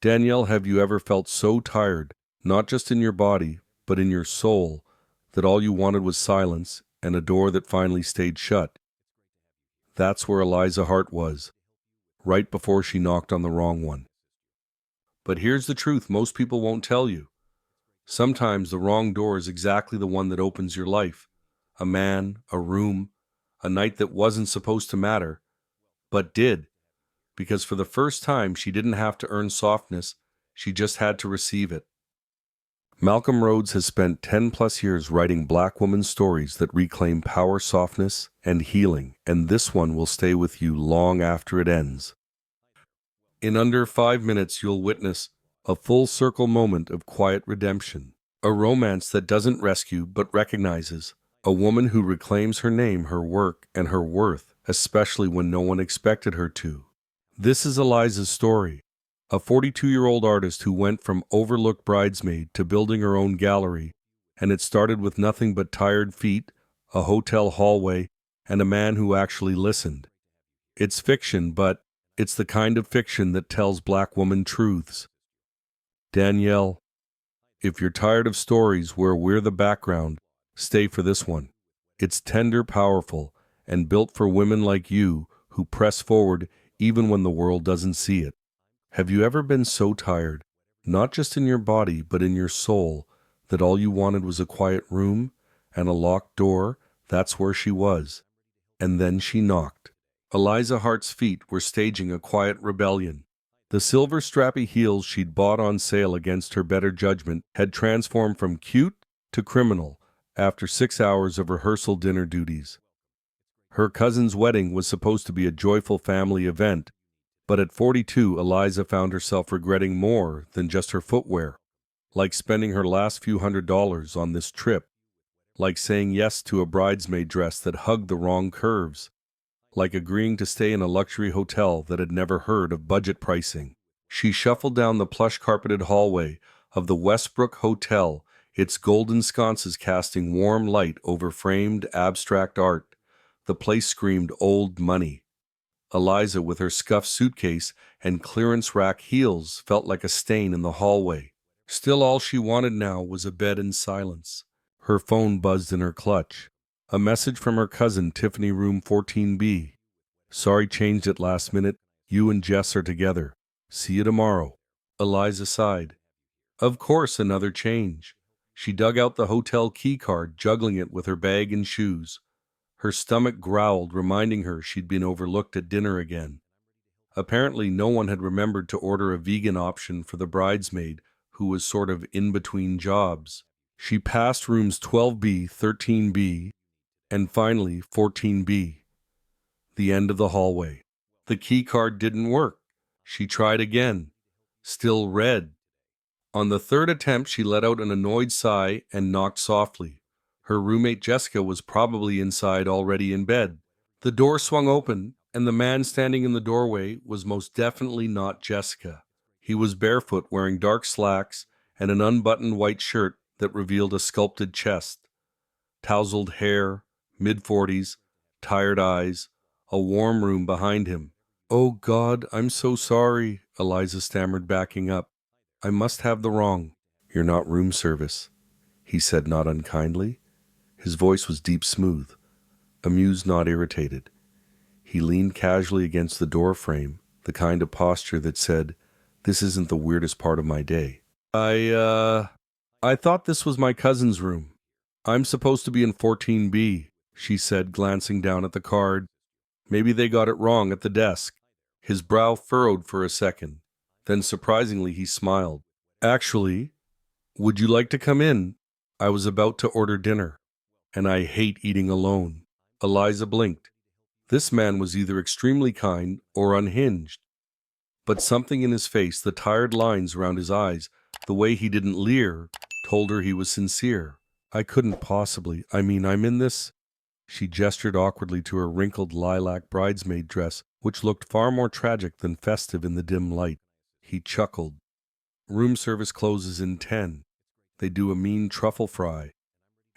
Danielle, have you ever felt so tired, not just in your body, but in your soul, that all you wanted was silence and a door that finally stayed shut? That's where Eliza Hart was, right before she knocked on the wrong one. But here's the truth most people won't tell you. Sometimes the wrong door is exactly the one that opens your life. A man, a room, a night that wasn't supposed to matter, but did. Because for the first time, she didn't have to earn softness, she just had to receive it. Malcolm Rhodes has spent 10 plus years writing black woman stories that reclaim power, softness, and healing, and this one will stay with you long after it ends. In under 5 minutes, you'll witness a full circle moment of quiet redemption, a romance that doesn't rescue but recognizes, a woman who reclaims her name, her work, and her worth, especially when no one expected her to. This is Eliza's story, a 42-year-old artist who went from overlooked bridesmaid to building her own gallery, and it started with nothing but tired feet, a hotel hallway, and a man who actually listened. It's fiction, but it's the kind of fiction that tells black woman truths. Danielle, if you're tired of stories where we're the background, stay for this one. It's tender, powerful, and built for women like you who press forward even when the world doesn't see it. Have you ever been so tired, not just in your body but in your soul, that all you wanted was a quiet room and a locked door? That's where she was. And then she knocked. Eliza Hart's feet were staging a quiet rebellion. The silver strappy heels she'd bought on sale against her better judgment had transformed from cute to criminal after 6 hours of rehearsal dinner duties. Her cousin's wedding was supposed to be a joyful family event, but at 42, Eliza found herself regretting more than just her footwear, like spending her last few $100s on this trip, like saying yes to a bridesmaid dress that hugged the wrong curves, like agreeing to stay in a luxury hotel that had never heard of budget pricing. She shuffled down the plush-carpeted hallway of the Westbrook Hotel, its golden sconces casting warm light over framed abstract art. The place screamed old money. Eliza, with her scuffed suitcase and clearance rack heels, felt like a stain in the hallway. Still, all she wanted now was a bed and silence. Her phone buzzed in her clutch. A message from her cousin, Tiffany, room 14B. Sorry, changed it last minute. You and Jess are together. See you tomorrow. Eliza sighed. Of course, another change. She dug out the hotel key card, juggling it with her bag and shoes. Her stomach growled, reminding her she'd been overlooked at dinner again. Apparently, no one had remembered to order a vegan option for the bridesmaid, who was sort of in between jobs. She passed rooms 12B, 13B, and finally 14B. The end of the hallway. The key card didn't work. She tried again. Still red. On the third attempt, she let out an annoyed sigh and knocked softly. Her roommate Jessica was probably inside, already in bed. The door swung open, and the man standing in the doorway was most definitely not Jessica. He was barefoot, wearing dark slacks and an unbuttoned white shirt that revealed a sculpted chest. Tousled hair, mid-40s, tired eyes, a warm room behind him. "Oh God, I'm so sorry," Eliza stammered, backing up. "I must have the wrong." "You're not room service," he said, not unkindly. His voice was deep, smooth, amused, not irritated. He leaned casually against the door frame, the kind of posture that said, "This isn't the weirdest part of my day." I thought this was my cousin's room. I'm supposed to be in 14B, she said, glancing down at the card. Maybe they got it wrong at the desk." His brow furrowed for a second. Then, surprisingly, he smiled. "Actually, would you like to come in? I was about to order dinner, and I hate eating alone." Eliza blinked. This man was either extremely kind or unhinged. But something in his face, the tired lines around his eyes, the way he didn't leer, told her he was sincere. "I couldn't possibly. I'm in this." She gestured awkwardly to her wrinkled lilac bridesmaid dress, which looked far more tragic than festive in the dim light. He chuckled. "Room service closes in 10. They do a mean truffle fry.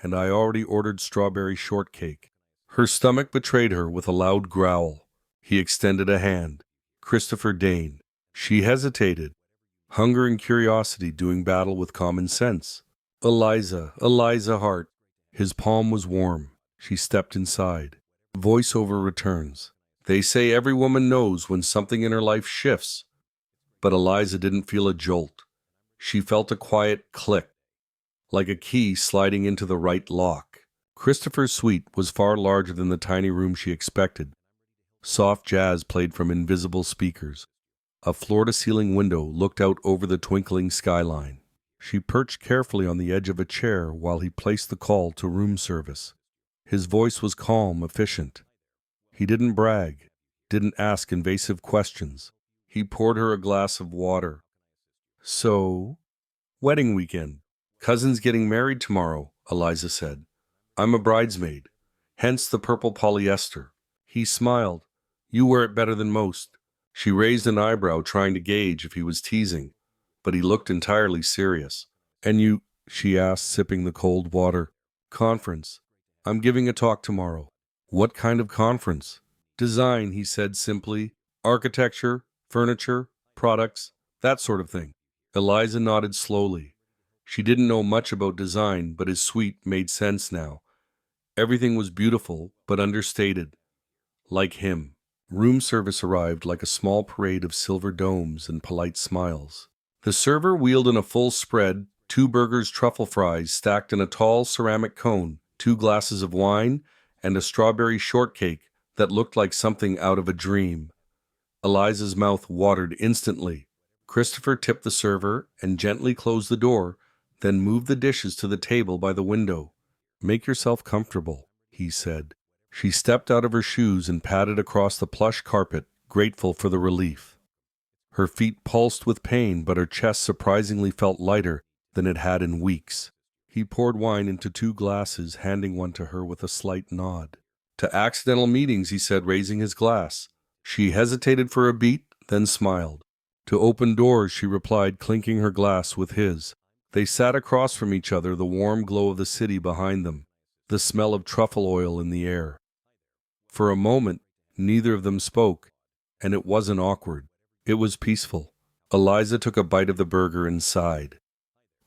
And I already ordered strawberry shortcake." Her stomach betrayed her with a loud growl. He extended a hand. "Christopher Dane." She hesitated. Hunger and curiosity doing battle with common sense. Eliza Hart. His palm was warm. She stepped inside. Voiceover returns. They say every woman knows when something in her life shifts, but Eliza didn't feel a jolt. She felt a quiet click, like a key sliding into the right lock. Christopher's suite was far larger than the tiny room she expected. Soft jazz played from invisible speakers. A floor-to-ceiling window looked out over the twinkling skyline. She perched carefully on the edge of a chair while he placed the call to room service. His voice was calm, efficient. He didn't brag, didn't ask invasive questions. He poured her a glass of water. So, wedding weekend. Cousin's getting married tomorrow, Eliza said. I'm a bridesmaid, hence the purple polyester. He smiled. You wear it better than most. She raised an eyebrow, trying to gauge if he was teasing, but he looked entirely serious. And you, she asked, sipping the cold water. Conference. I'm giving a talk tomorrow. What kind of conference? Design, he said simply. Architecture, furniture, products, that sort of thing. Eliza nodded slowly. She didn't know much about design, but his suite made sense now. Everything was beautiful, but understated. Like him. Room service arrived like a small parade of silver domes and polite smiles. The server wheeled in a full spread, 2 burgers, truffle fries stacked in a tall ceramic cone, 2 glasses of wine, and a strawberry shortcake that looked like something out of a dream. Eliza's mouth watered instantly. Christopher tipped the server and gently closed the door, then moved the dishes to the table by the window. Make yourself comfortable, he said. She stepped out of her shoes and padded across the plush carpet, grateful for the relief. Her feet pulsed with pain, but her chest surprisingly felt lighter than it had in weeks. He poured wine into 2 glasses, handing one to her with a slight nod. To accidental meetings, he said, raising his glass. She hesitated for a beat, then smiled. To open doors, she replied, clinking her glass with his. They sat across from each other, the warm glow of the city behind them, the smell of truffle oil in the air. For a moment, neither of them spoke, and it wasn't awkward. It was peaceful. Eliza took a bite of the burger and sighed.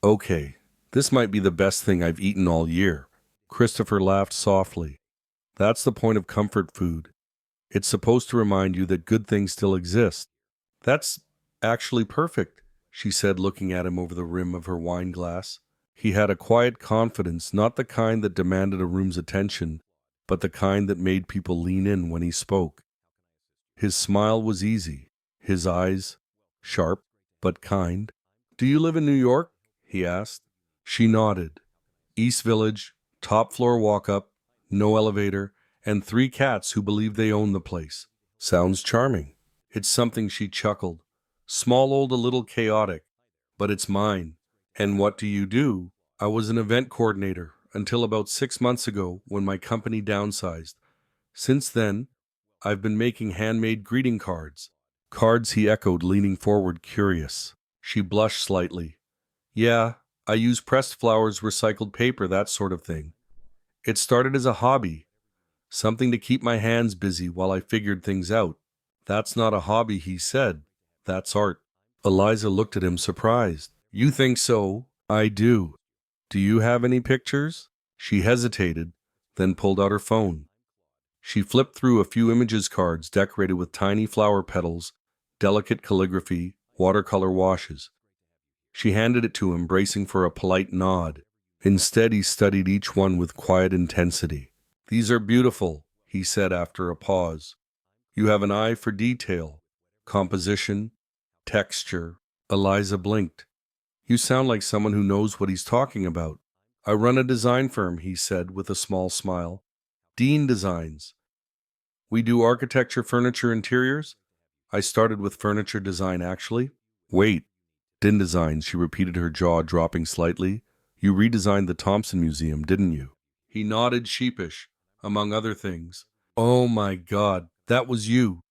Okay, this might be the best thing I've eaten all year. Christopher laughed softly. That's the point of comfort food. It's supposed to remind you that good things still exist. That's actually perfect, she said, looking at him over the rim of her wine glass. He had a quiet confidence, not the kind that demanded a room's attention, but the kind that made people lean in when he spoke. His smile was easy, his eyes sharp but kind. Do you live in New York? He asked. She nodded. East Village, top floor walk-up, no elevator, and 3 cats who believe they own the place. Sounds charming. It's something, she chuckled. Small old, a little chaotic, but it's mine. And what do you do? I was an event coordinator until about 6 months ago when my company downsized. Since then, I've been making handmade greeting cards. Cards, he echoed, leaning forward, curious. She blushed slightly. Yeah, I use pressed flowers, recycled paper, that sort of thing. It started as a hobby, something to keep my hands busy while I figured things out. That's not a hobby, he said. That's art. Eliza looked at him, surprised. You think so? I do. Do you have any pictures? She hesitated, then pulled out her phone. She flipped through a few images cards decorated with tiny flower petals, delicate calligraphy, watercolor washes. She handed it to him, bracing for a polite nod. Instead, he studied each one with quiet intensity. These are beautiful, he said after a pause. You have an eye for detail, composition, texture. Eliza blinked. You sound like someone who knows what he's talking about. I run a design firm, he said with a small smile. Dean Designs. We do architecture, furniture, interiors. I started with furniture design, actually. Wait, Dean Designs, she repeated, her jaw dropping slightly. You redesigned the Thompson Museum, didn't you? He nodded, sheepish, among other things. Oh my God, that was you.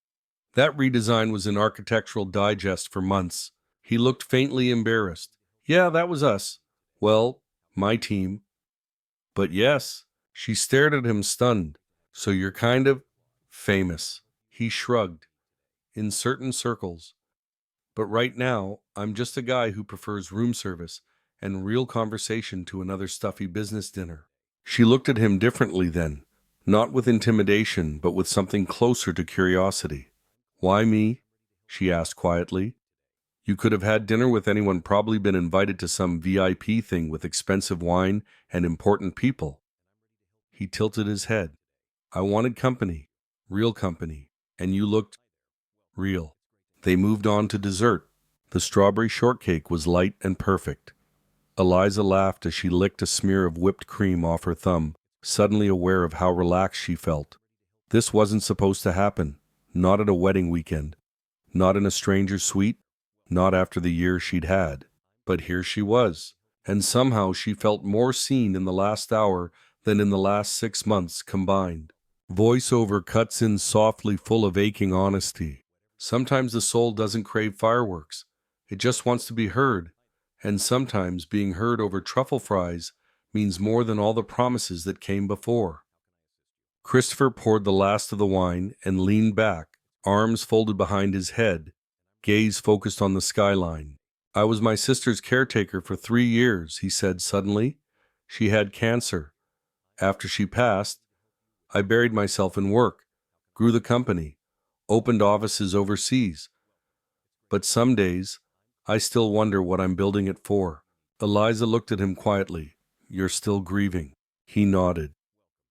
That redesign was in Architectural Digest for months. He looked faintly embarrassed. Yeah, that was us. Well, my team. But yes, she stared at him, stunned. So you're kind of famous. He shrugged. In certain circles. But right now, I'm just a guy who prefers room service and real conversation to another stuffy business dinner. She looked at him differently then, not with intimidation, but with something closer to curiosity. Why me? She asked quietly. You could have had dinner with anyone, probably been invited to some VIP thing with expensive wine and important people. He tilted his head. I wanted company, real company, and you looked real. They moved on to dessert. The strawberry shortcake was light and perfect. Eliza laughed as she licked a smear of whipped cream off her thumb, suddenly aware of how relaxed she felt. This wasn't supposed to happen, not at a wedding weekend, not in a stranger's suite, not after the year she'd had. But here she was, and somehow she felt more seen in the last hour than in the last 6 months combined. Voiceover cuts in softly, full of aching honesty. Sometimes the soul doesn't crave fireworks. It just wants to be heard. And sometimes being heard over truffle fries means more than all the promises that came before. Christopher poured the last of the wine and leaned back, arms folded behind his head, gaze focused on the skyline. I was my sister's caretaker for 3 years, he said suddenly. She had cancer. After she passed, I buried myself in work, grew the company, opened offices overseas. But some days, I still wonder what I'm building it for. Eliza looked at him quietly. You're still grieving. He nodded.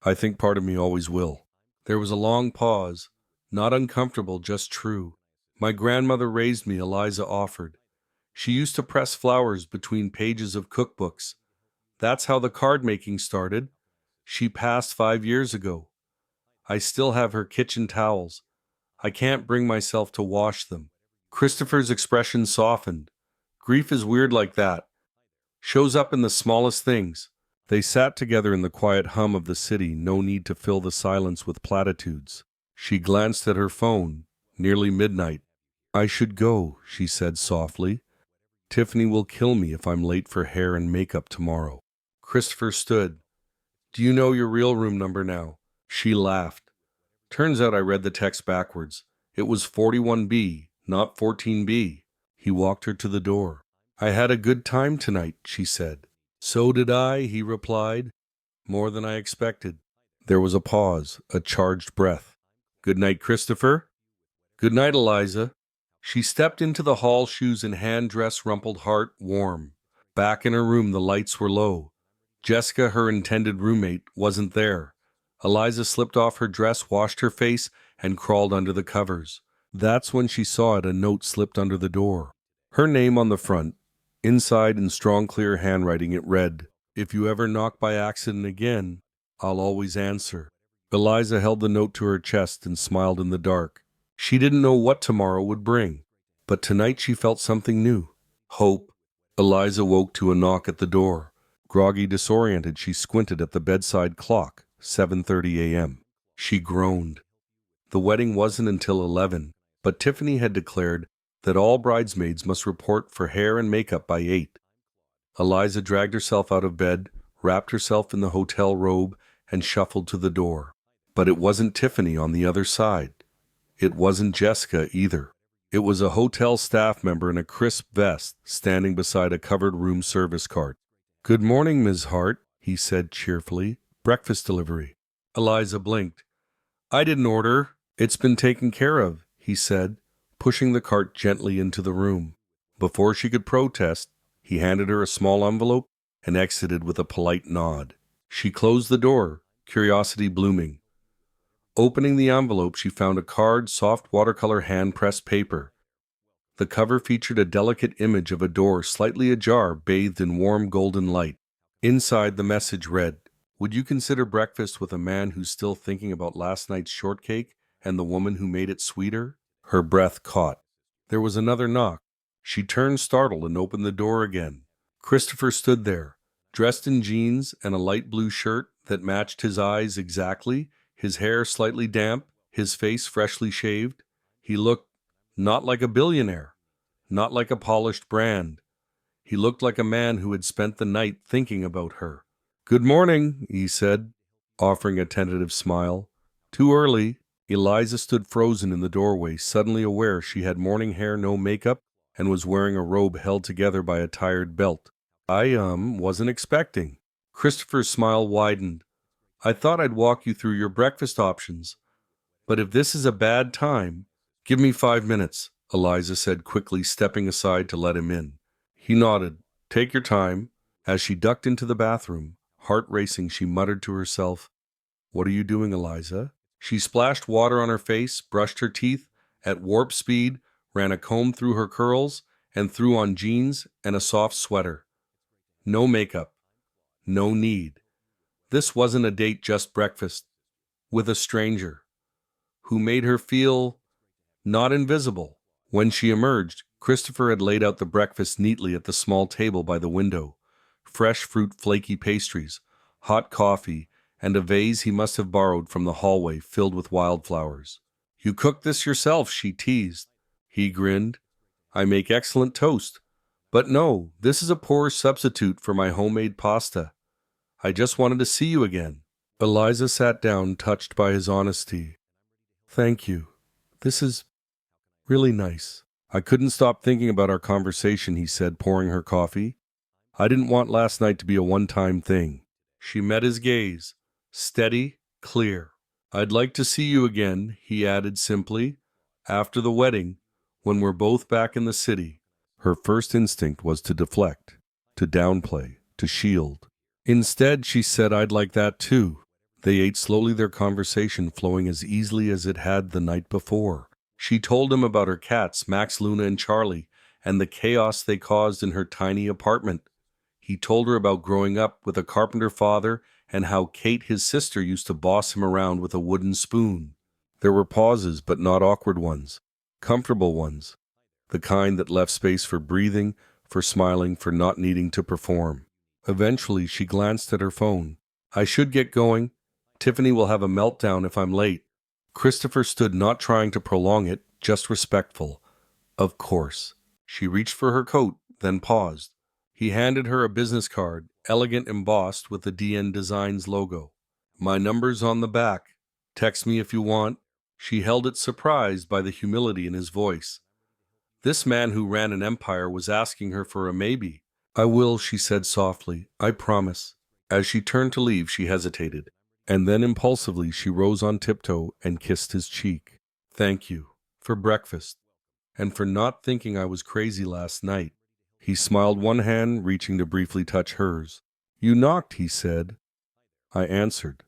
I think part of me always will. There was a long pause, not uncomfortable, just true. My grandmother raised me, Eliza offered. She used to press flowers between pages of cookbooks. That's how the card making started. She passed 5 years ago. I still have her kitchen towels. I can't bring myself to wash them. Christopher's expression softened. Grief is weird like that. Shows up in the smallest things. They sat together in the quiet hum of the city, no need to fill the silence with platitudes. She glanced at her phone. Nearly midnight. I should go, she said softly. Tiffany will kill me if I'm late for hair and makeup tomorrow. Christopher stood. Do you know your real room number now? She laughed. Turns out I read the text backwards. It was 41B, not 14B. He walked her to the door. I had a good time tonight, she said. So did I, he replied. More than I expected. There was a pause, a charged breath. Good night, Christopher. Good night, Eliza. She stepped into the hall, shoes in hand, dress rumpled, heart warm. Back in her room, the lights were low. Jessica, her intended roommate, wasn't there. Eliza slipped off her dress, washed her face, and crawled under the covers. That's when she saw it, a note slipped under the door. Her name on the front. Inside, in strong, clear handwriting, it read, If you ever knock by accident again, I'll always answer. Eliza held the note to her chest and smiled in the dark. She didn't know what tomorrow would bring, but tonight she felt something new. Hope. Eliza woke to a knock at the door. Groggy, disoriented, she squinted at the bedside clock, 7:30 a.m. She groaned. The wedding wasn't until 11, but Tiffany had declared that all bridesmaids must report for hair and makeup by 8. Eliza dragged herself out of bed, wrapped herself in the hotel robe, and shuffled to the door. But it wasn't Tiffany on the other side. It wasn't Jessica either. It was a hotel staff member in a crisp vest standing beside a covered room service cart. Good morning, Ms. Hart, he said cheerfully. Breakfast delivery. Eliza blinked. I didn't order. It's been taken care of, he said, pushing the cart gently into the room. Before she could protest, he handed her a small envelope and exited with a polite nod. She closed the door, curiosity blooming. Opening the envelope, she found a card, soft watercolor hand-pressed paper. The cover featured a delicate image of a door slightly ajar, bathed in warm golden light. Inside, the message read, Would you consider breakfast with a man who's still thinking about last night's shortcake and the woman who made it sweeter? Her breath caught. There was another knock. She turned startled and opened the door again. Christopher stood there, dressed in jeans and a light blue shirt that matched his eyes exactly, his hair slightly damp, his face freshly shaved. He looked not like a billionaire, not like a polished brand. He looked like a man who had spent the night thinking about her. Good morning, he said, offering a tentative smile. Too early. Eliza stood frozen in the doorway, suddenly aware she had morning hair, no makeup, and was wearing a robe held together by a tired belt. I wasn't expecting. Christopher's smile widened. I thought I'd walk you through your breakfast options. But if this is a bad time, give me 5 minutes, Eliza said quickly, stepping aside to let him in. He nodded. Take your time. As she ducked into the bathroom, heart racing, she muttered to herself, What are you doing, Eliza? She splashed water on her face, brushed her teeth at warp speed, ran a comb through her curls, and threw on jeans and a soft sweater. No makeup. No need. This wasn't a date, just breakfast. With a stranger. Who made her feel not invisible. When she emerged, Christopher had laid out the breakfast neatly at the small table by the window. Fresh fruit, flaky pastries, hot coffee, and a vase he must have borrowed from the hallway filled with wildflowers. You cooked this yourself, she teased. He grinned. I make excellent toast. But no, this is a poor substitute for my homemade pasta. I just wanted to see you again. Eliza sat down, touched by his honesty. Thank you. This is really nice. I couldn't stop thinking about our conversation, he said, pouring her coffee. I didn't want last night to be a one-time thing. She met his gaze. Steady, clear. I'd like to see you again, he added simply, after the wedding, when we're both back in the city. Her first instinct was to deflect, to downplay, to shield. Instead, she said, I'd like that too. They ate slowly, their conversation flowing as easily as it had the night before. She told him about her cats, Max, Luna, and Charlie, and the chaos they caused in her tiny apartment. He told her about growing up with a carpenter father and how Kate, his sister, used to boss him around with a wooden spoon. There were pauses, but not awkward ones. Comfortable ones. The kind that left space for breathing, for smiling, for not needing to perform. Eventually, she glanced at her phone. I should get going. Tiffany will have a meltdown if I'm late. Christopher stood, not trying to prolong it, just respectful. Of course. She reached for her coat, then paused. He handed her a business card, elegant, embossed with the DN Designs logo. My number's on the back. Text me if you want. She held it, surprised by the humility in his voice. This man who ran an empire was asking her for a maybe. I will, she said softly. I promise. As she turned to leave, she hesitated. And then impulsively she rose on tiptoe and kissed his cheek. Thank you. For breakfast. And for not thinking I was crazy last night. He smiled, one hand reaching to briefly touch hers. You knocked, he said. I answered.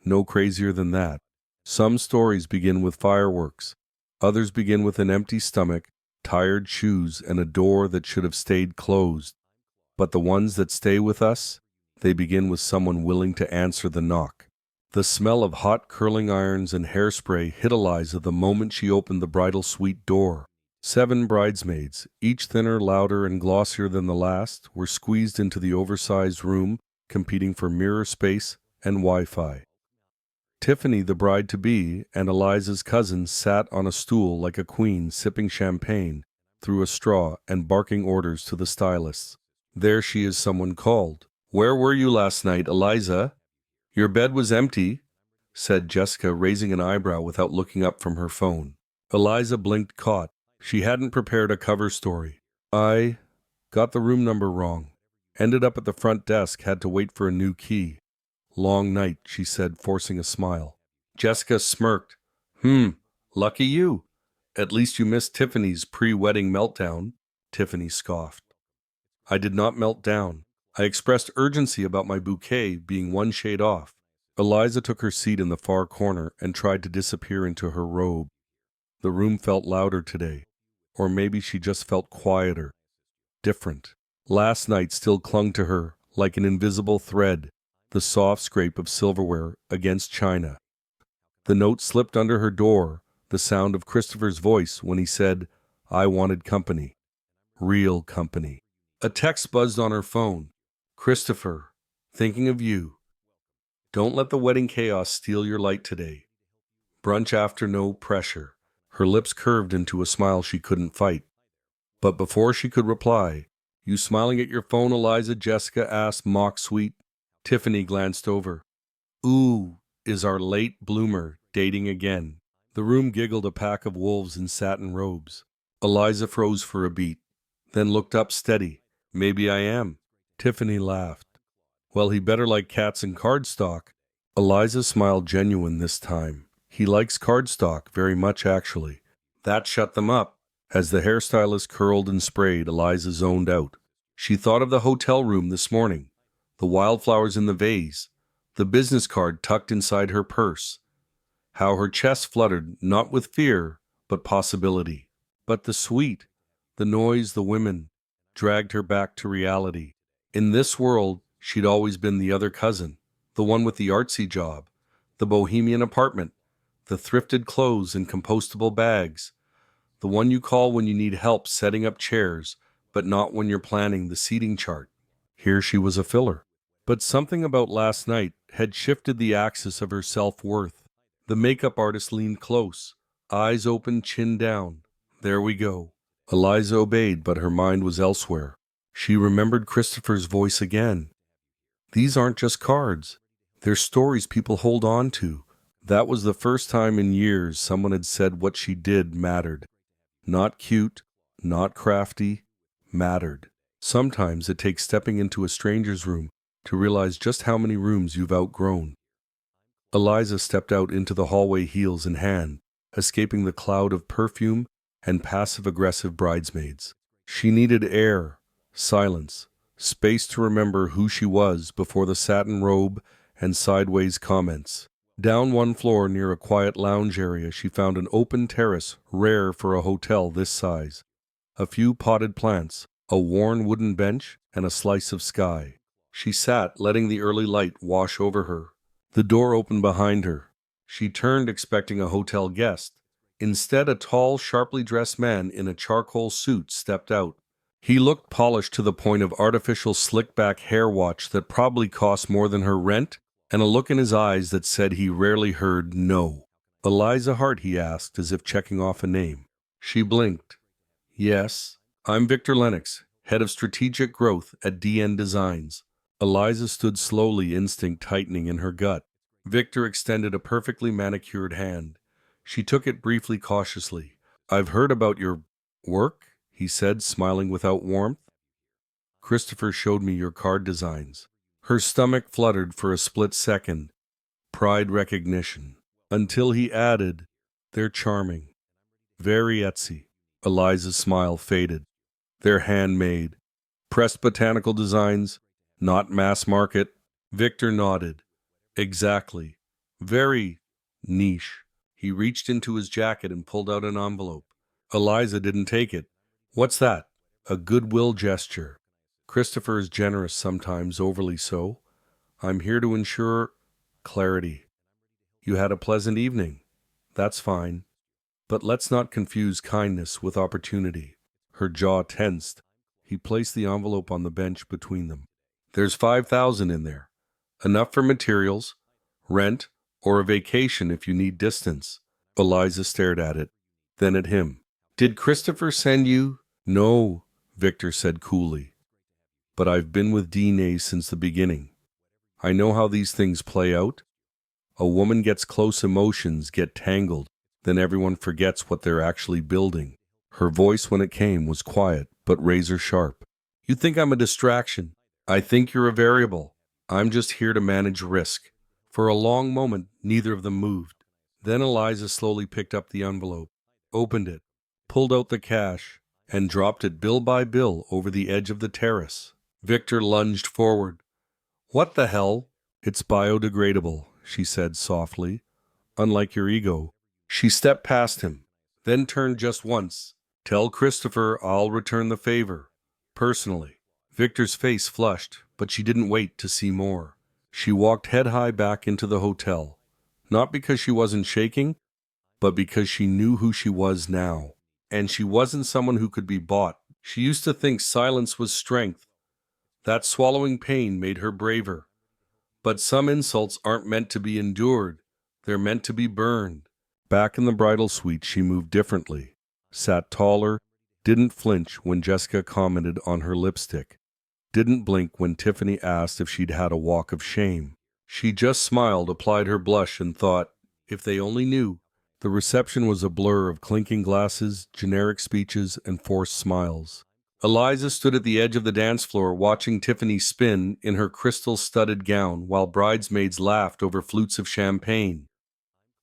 No crazier than that. Some stories begin with fireworks. Others begin with an empty stomach, tired shoes, and a door that should have stayed closed. But the ones that stay with us, they begin with someone willing to answer the knock. The smell of hot curling irons and hairspray hit Eliza the moment she opened the bridal suite door. 7 bridesmaids, each thinner, louder, and glossier than the last, were squeezed into the oversized room, competing for mirror space and Wi-Fi. Tiffany, the bride-to-be, and Eliza's cousin sat on a stool like a queen, sipping champagne through a straw and barking orders to the stylists. There she is, someone called. Where were you last night, Eliza? Your bed was empty, said Jessica, raising an eyebrow without looking up from her phone. Eliza blinked, caught. She hadn't prepared a cover story. I got the room number wrong. Ended up at the front desk, had to wait for a new key. Long night, she said, forcing a smile. Jessica smirked. Lucky you. At least you missed Tiffany's pre-wedding meltdown. Tiffany scoffed. I did not melt down. I expressed urgency about my bouquet being one shade off. Eliza took her seat in the far corner and tried to disappear into her robe. The room felt louder today. Or maybe she just felt quieter. Different. Last night still clung to her like an invisible thread, the soft scrape of silverware against china. The note slipped under her door, the sound of Christopher's voice when he said, I wanted company. Real company. A text buzzed on her phone. Christopher, thinking of you. Don't let the wedding chaos steal your light today. Brunch after, no pressure. Her lips curved into a smile she couldn't fight. But before she could reply, You smiling at your phone, Eliza? Jessica asked, mock sweet. Tiffany glanced over. Ooh, is our late bloomer dating again? The room giggled, a pack of wolves in satin robes. Eliza froze for a beat, then looked up steady. Maybe I am. Tiffany laughed. Well, he better like cats and cardstock. Eliza smiled genuine this time. He likes cardstock very much, actually. That shut them up. As the hairstylist curled and sprayed, Eliza zoned out. She thought of the hotel room this morning, the wildflowers in the vase, the business card tucked inside her purse. How her chest fluttered, not with fear, but possibility. But the suite, the noise, the women, dragged her back to reality. In this world, she'd always been the other cousin, the one with the artsy job, the bohemian apartment, the thrifted clothes and compostable bags, the one you call when you need help setting up chairs, but not when you're planning the seating chart. Here she was a filler. But something about last night had shifted the axis of her self-worth. The makeup artist leaned close, eyes open, chin down. There we go. Eliza obeyed, but her mind was elsewhere. She remembered Christopher's voice again. These aren't just cards. They're stories people hold on to. That was the first time in years someone had said what she did mattered. Not cute, not crafty, mattered. Sometimes it takes stepping into a stranger's room to realize just how many rooms you've outgrown. Eliza stepped out into the hallway, heels in hand, escaping the cloud of perfume and passive-aggressive bridesmaids. She needed air, silence, space to remember who she was before the satin robe and sideways comments. Down one floor near a quiet lounge area, she found an open terrace, rare for a hotel this size. A few potted plants, a worn wooden bench, and a slice of sky. She sat, letting the early light wash over her. The door opened behind her. She turned, expecting a hotel guest. Instead, a tall, sharply dressed man in a charcoal suit stepped out. He looked polished to the point of artificial slick-back hair watch that probably cost more than her rent, and a look in his eyes that said he rarely heard no. Eliza Hart, he asked, as if checking off a name. She blinked. Yes, I'm Victor Lennox, head of strategic growth at DN Designs. Eliza stood slowly, instinct tightening in her gut. Victor extended a perfectly manicured hand. She took it briefly, cautiously. I've heard about your work, he said, smiling without warmth. Christopher showed me your card designs. Her stomach fluttered for a split second. Pride, recognition. Until he added, they're charming. Very Etsy. Eliza's smile faded. They're handmade. Pressed botanical designs, not mass market. Victor nodded. Exactly. Very niche. He reached into his jacket and pulled out an envelope. Eliza didn't take it. What's that? A goodwill gesture. Christopher is generous sometimes, overly so. I'm here to ensure clarity. You had a pleasant evening. That's fine. But let's not confuse kindness with opportunity. Her jaw tensed. He placed the envelope on the bench between them. There's $5,000 in there. Enough for materials, rent, or a vacation if you need distance. Eliza stared at it, then at him. Did Christopher send you? No, Victor said coolly. But I've been with DNA since the beginning. I know how these things play out. A woman gets close, emotions get tangled, then everyone forgets what they're actually building. Her voice, when it came, was quiet, but razor sharp. You think I'm a distraction. I think you're a variable. I'm just here to manage risk. For a long moment, neither of them moved. Then Eliza slowly picked up the envelope, opened it, pulled out the cash, and dropped it bill by bill over the edge of the terrace. Victor lunged forward. What the hell? It's biodegradable, she said softly. Unlike your ego. She stepped past him, then turned just once. Tell Christopher I'll return the favor. Personally. Victor's face flushed, but she didn't wait to see more. She walked head high back into the hotel. Not because she wasn't shaking, but because she knew who she was now. And she wasn't someone who could be bought. She used to think silence was strength. That swallowing pain made her braver. But some insults aren't meant to be endured. They're meant to be burned. Back in the bridal suite, she moved differently. Sat taller, didn't flinch when Jessica commented on her lipstick. Didn't blink when Tiffany asked if she'd had a walk of shame. She just smiled, applied her blush, and thought, if they only knew, The reception was a blur of clinking glasses, generic speeches, and forced smiles. Eliza stood at the edge of the dance floor watching Tiffany spin in her crystal-studded gown while bridesmaids laughed over flutes of champagne.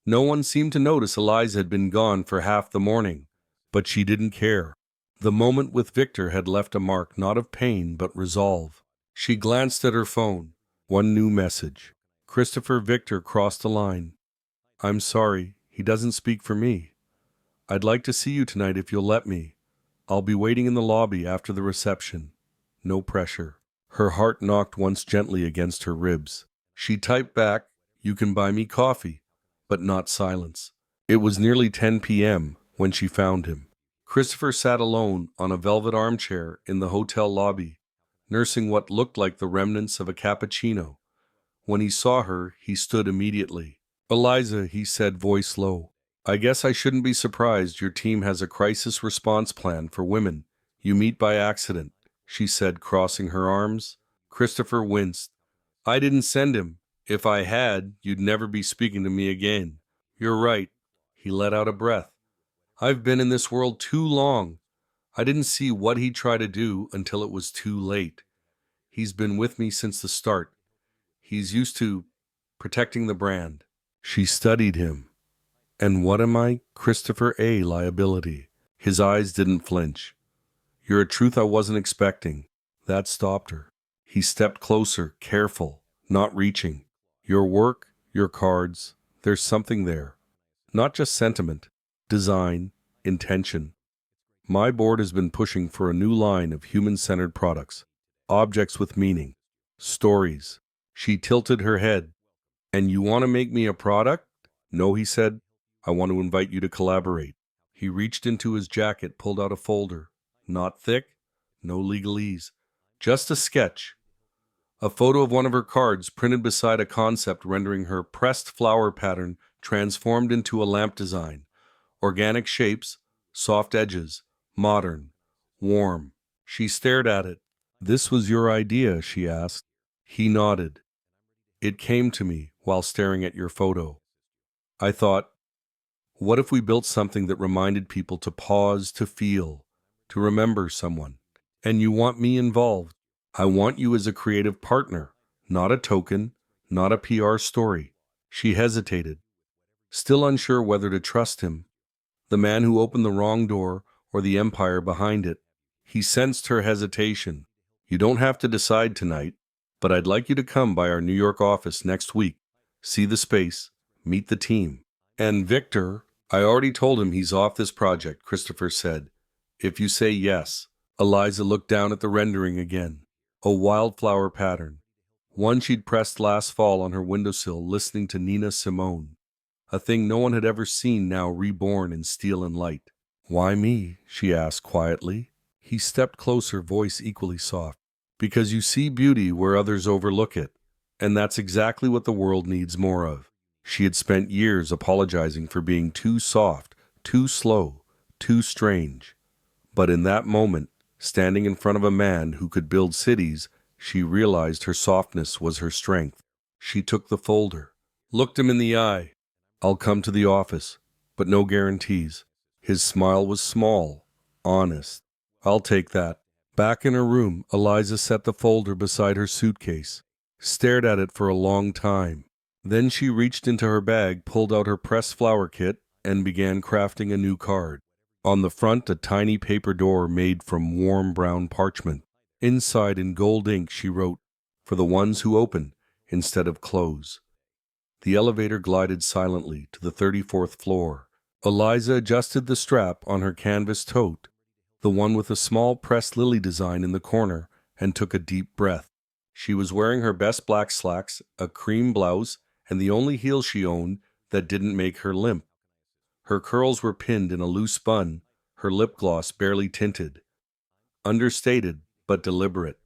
No one seemed to notice Eliza had been gone for half the morning, but she didn't care. The moment with Victor had left a mark not of pain but resolve. She glanced at her phone. One new message. Christopher Victor crossed the line. I'm sorry, he doesn't speak for me. I'd like to see you tonight if you'll let me. I'll be waiting in the lobby after the reception. No pressure. Her heart knocked once gently against her ribs. She typed back, you can buy me coffee, but not silence. It was nearly 10 p.m. when she found him. Christopher sat alone on a velvet armchair in the hotel lobby, nursing what looked like the remnants of a cappuccino. When he saw her, he stood immediately. Eliza, he said, voice low. I guess I shouldn't be surprised your team has a crisis response plan for women you meet by accident, she said, crossing her arms. Christopher winced. I didn't send him. If I had, you'd never be speaking to me again. You're right. He let out a breath. I've been in this world too long. I didn't see what he'd try to do until it was too late. He's been with me since the start. He's used to protecting the brand. She studied him. And what am I? Christopher A. Liability. His eyes didn't flinch. You're a truth I wasn't expecting. That stopped her. He stepped closer, careful, not reaching. Your work, your cards, there's something there. Not just sentiment, design, intention. My board has been pushing for a new line of human-centered products, objects with meaning, stories. She tilted her head. And you want to make me a product? No, he said. I want to invite you to collaborate. He reached into his jacket, pulled out a folder. Not thick, no legalese. Just a sketch. A photo of one of her cards printed beside a concept rendering her pressed flower pattern transformed into a lamp design. Organic shapes, soft edges, modern, warm. She stared at it. This was your idea, she asked. He nodded. It came to me while staring at your photo. I thought, what if we built something that reminded people to pause, to feel, to remember someone? And you want me involved. I want you as a creative partner, not a token, not a PR story. She hesitated, still unsure whether to trust him, the man who opened the wrong door or the empire behind it. He sensed her hesitation. You don't have to decide tonight, but I'd like you to come by our New York office next week, see the space, meet the team. And Victor, I already told him he's off this project, Christopher said. If you say yes. Eliza looked down at the rendering again. A wildflower pattern. One she'd pressed last fall on her windowsill listening to Nina Simone. A thing no one had ever seen now reborn in steel and light. Why me? She asked quietly. He stepped closer, voice equally soft. Because you see beauty where others overlook it. And that's exactly what the world needs more of. She had spent years apologizing for being too soft, too slow, too strange. But in that moment, standing in front of a man who could build cities, she realized her softness was her strength. She took the folder, looked him in the eye. I'll come to the office, but no guarantees. His smile was small, honest. I'll take that. Back in her room, Eliza set the folder beside her suitcase, stared at it for a long time. Then she reached into her bag, pulled out her pressed flower kit, and began crafting a new card. On the front, a tiny paper door made from warm brown parchment. Inside, in gold ink, she wrote, "For the ones who open instead of close." The elevator glided silently to the 34th floor. Eliza adjusted the strap on her canvas tote, the one with a small pressed lily design in the corner, and took a deep breath. She was wearing her best black slacks, a cream blouse, and the only heels she owned that didn't make her limp. Her curls were pinned in a loose bun, her lip gloss barely tinted. Understated, but deliberate.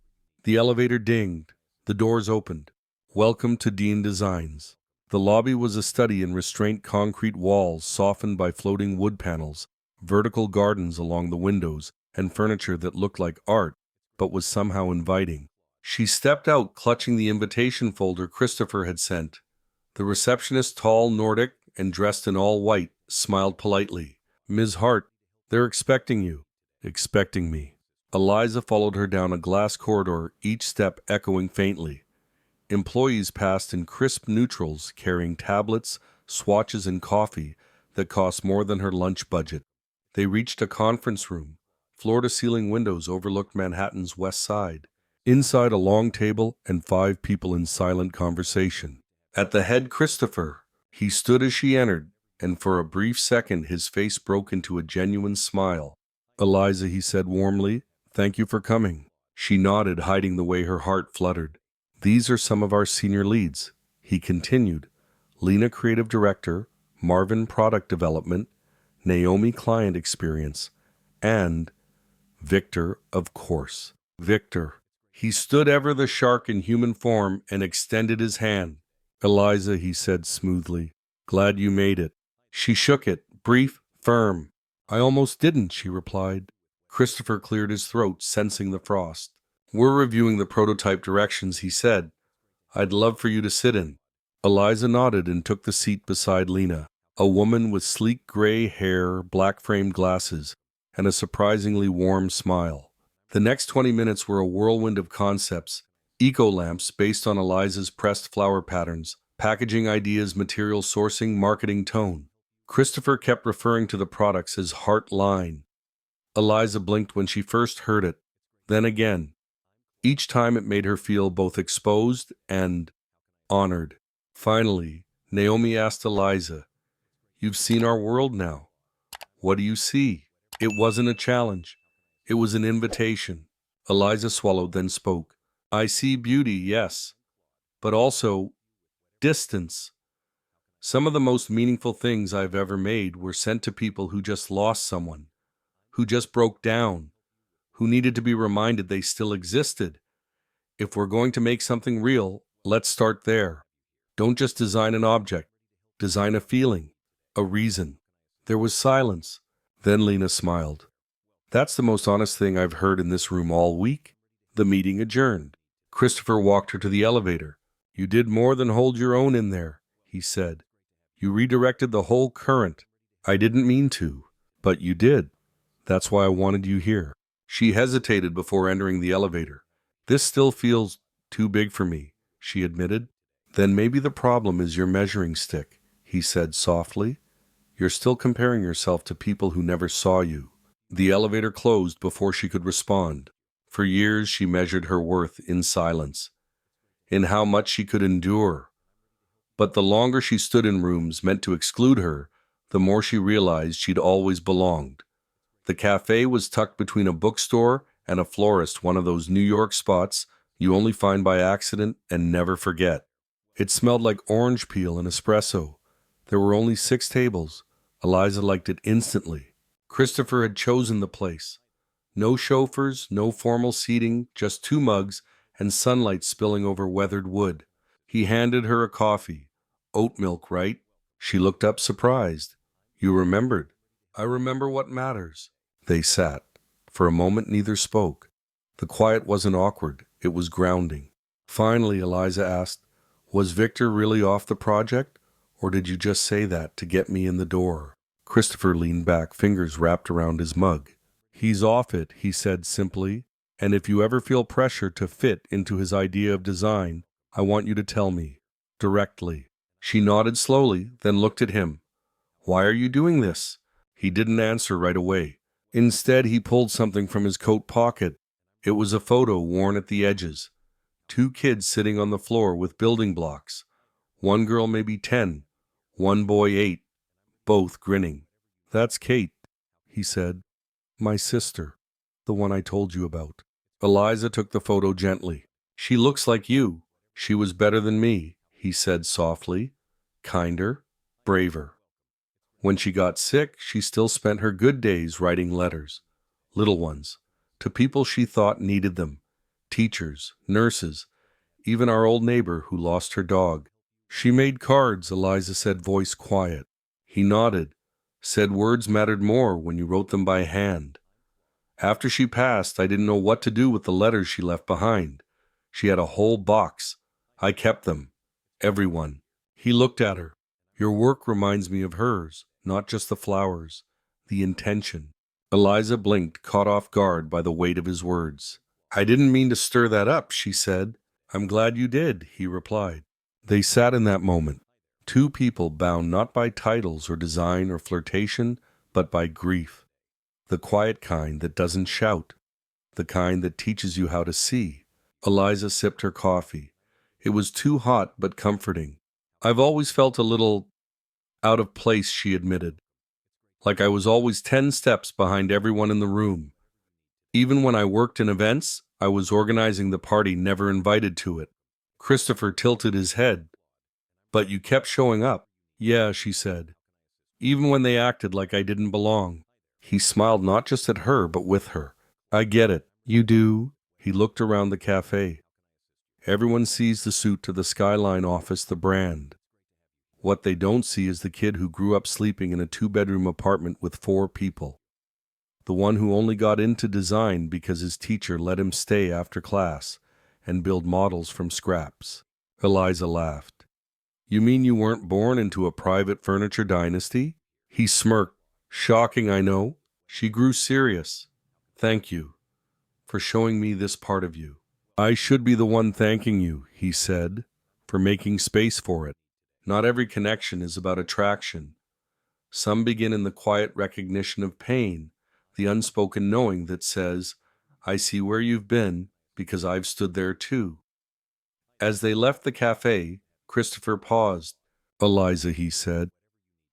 The elevator dinged. The doors opened. Welcome to Dean Designs. The lobby was a study in restraint, concrete walls softened by floating wood panels, vertical gardens along the windows, and furniture that looked like art, but was somehow inviting. She stepped out, clutching the invitation folder Christopher had sent. The receptionist, tall, Nordic, and dressed in all white, smiled politely. Ms. Hart, they're expecting you. Expecting me. Eliza followed her down a glass corridor, each step echoing faintly. Employees passed in crisp neutrals, carrying tablets, swatches, and coffee that cost more than her lunch budget. They reached a conference room. Floor-to-ceiling windows overlooked Manhattan's west side. Inside, a long table and 5 people in silent conversation. At the head, Christopher. He stood as she entered, and for a brief second his face broke into a genuine smile. Eliza, he said warmly, thank you for coming. She nodded, hiding the way her heart fluttered. These are some of our senior leads, he continued. Lena, creative director, Marvin, product development, Naomi, client experience, and Victor, of course. Victor. He stood ever the shark in human form and extended his hand. Eliza, he said smoothly, glad you made it. She shook it, brief, firm. I almost didn't, she replied. Christopher cleared his throat, sensing the frost. We're reviewing the prototype directions, he said. I'd love for you to sit in. Eliza nodded and took the seat beside Lena, a woman with sleek gray hair, black-framed glasses, and a surprisingly warm smile. The next 20 minutes were a whirlwind of concepts, eco-lamps based on Eliza's pressed flower patterns, packaging ideas, material sourcing, marketing tone. Christopher kept referring to the products as Heart Line. Eliza blinked when she first heard it, then again. Each time it made her feel both exposed and honored. Finally, Naomi asked Eliza, you've seen our world now. What do you see? It wasn't a challenge. It was an invitation. Eliza swallowed, then spoke. I see beauty, yes, but also distance. Some of the most meaningful things I've ever made were sent to people who just lost someone, who just broke down, who needed to be reminded they still existed. If we're going to make something real, let's start there. Don't just design an object. Design a feeling, a reason. There was silence. Then Lena smiled. That's the most honest thing I've heard in this room all week. The meeting adjourned. Christopher walked her to the elevator. You did more than hold your own in there, he said. You redirected the whole current. I didn't mean to, but you did. That's why I wanted you here. She hesitated before entering the elevator. This still feels too big for me, she admitted. Then maybe the problem is your measuring stick, he said softly. You're still comparing yourself to people who never saw you. The elevator closed before she could respond. For years she measured her worth in silence, in how much she could endure. But the longer she stood in rooms meant to exclude her, the more she realized she'd always belonged. The cafe was tucked between a bookstore and a florist, one of those New York spots you only find by accident and never forget. It smelled like orange peel and espresso. There were only 6 tables. Eliza liked it instantly. Christopher had chosen the place. No chauffeurs, no formal seating, just 2 mugs and sunlight spilling over weathered wood. He handed her a coffee. Oat milk, right? She looked up surprised. You remembered. I remember what matters. They sat. For a moment neither spoke. The quiet wasn't awkward. It was grounding. Finally, Eliza asked, was Victor really off the project? Or did you just say that to get me in the door? Christopher leaned back, fingers wrapped around his mug. He's off it, he said simply. And if you ever feel pressure to fit into his idea of design, I want you to tell me. Directly. She nodded slowly, then looked at him. Why are you doing this? He didn't answer right away. Instead, he pulled something from his coat pocket. It was a photo worn at the edges. 2 kids sitting on the floor with building blocks. One girl maybe 10, one boy 8, both grinning. That's Kate, he said. My sister, the one I told you about. Eliza took the photo gently. She looks like you. She was better than me, he said softly. Kinder, braver. When she got sick, she still spent her good days writing letters. Little ones. To people she thought needed them. Teachers, nurses, even our old neighbor who lost her dog. She made cards, Eliza said, voice quiet. He nodded, said words mattered more when you wrote them by hand. After she passed, I didn't know what to do with the letters she left behind. She had a whole box. I kept them. Everyone. He looked at her. Your work reminds me of hers. not just the flowers, the intention. Eliza blinked, caught off guard by the weight of his words. I didn't mean to stir that up, she said. I'm glad you did, he replied. They sat in that moment, two people bound not by titles or design or flirtation, but by grief. The quiet kind that doesn't shout, the kind that teaches you how to see. Eliza sipped her coffee. It was too hot but comforting. I've always felt a little out of place, she admitted. Like I was always 10 steps behind everyone in the room. Even when I worked in events, I was organizing the party never invited to it. Christopher tilted his head. But you kept showing up. Yeah, she said. Even when they acted like I didn't belong. He smiled not just at her, but with her. I get it. You do? He looked around the cafe. Everyone sees the suit to the Skyline office, the brand. What they don't see is the kid who grew up sleeping in a 2-bedroom apartment with 4 people. The one who only got into design because his teacher let him stay after class and build models from scraps. Eliza laughed. You mean you weren't born into a private furniture dynasty? He smirked. Shocking, I know. She grew serious. Thank you for showing me this part of you. I should be the one thanking you, he said, for making space for it. Not every connection is about attraction. Some begin in the quiet recognition of pain, the unspoken knowing that says, I see where you've been because I've stood there too. As they left the cafe, Christopher paused. Eliza, he said,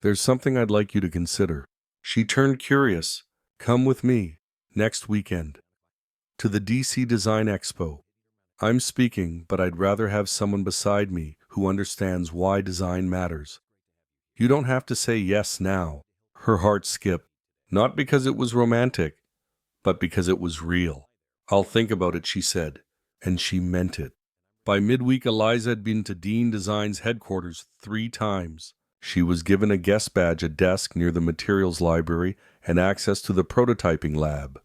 there's something I'd like you to consider. She turned curious. Come with me, next weekend, to the DC Design Expo. I'm speaking, but I'd rather have someone beside me who understands why design matters. You don't have to say yes now. Her heart skipped, not because it was romantic, but because it was real. I'll think about it, she said, and she meant it. By midweek, Eliza had been to Dean Design's headquarters 3 times. She was given a guest badge, a desk near the materials library, and access to the prototyping lab.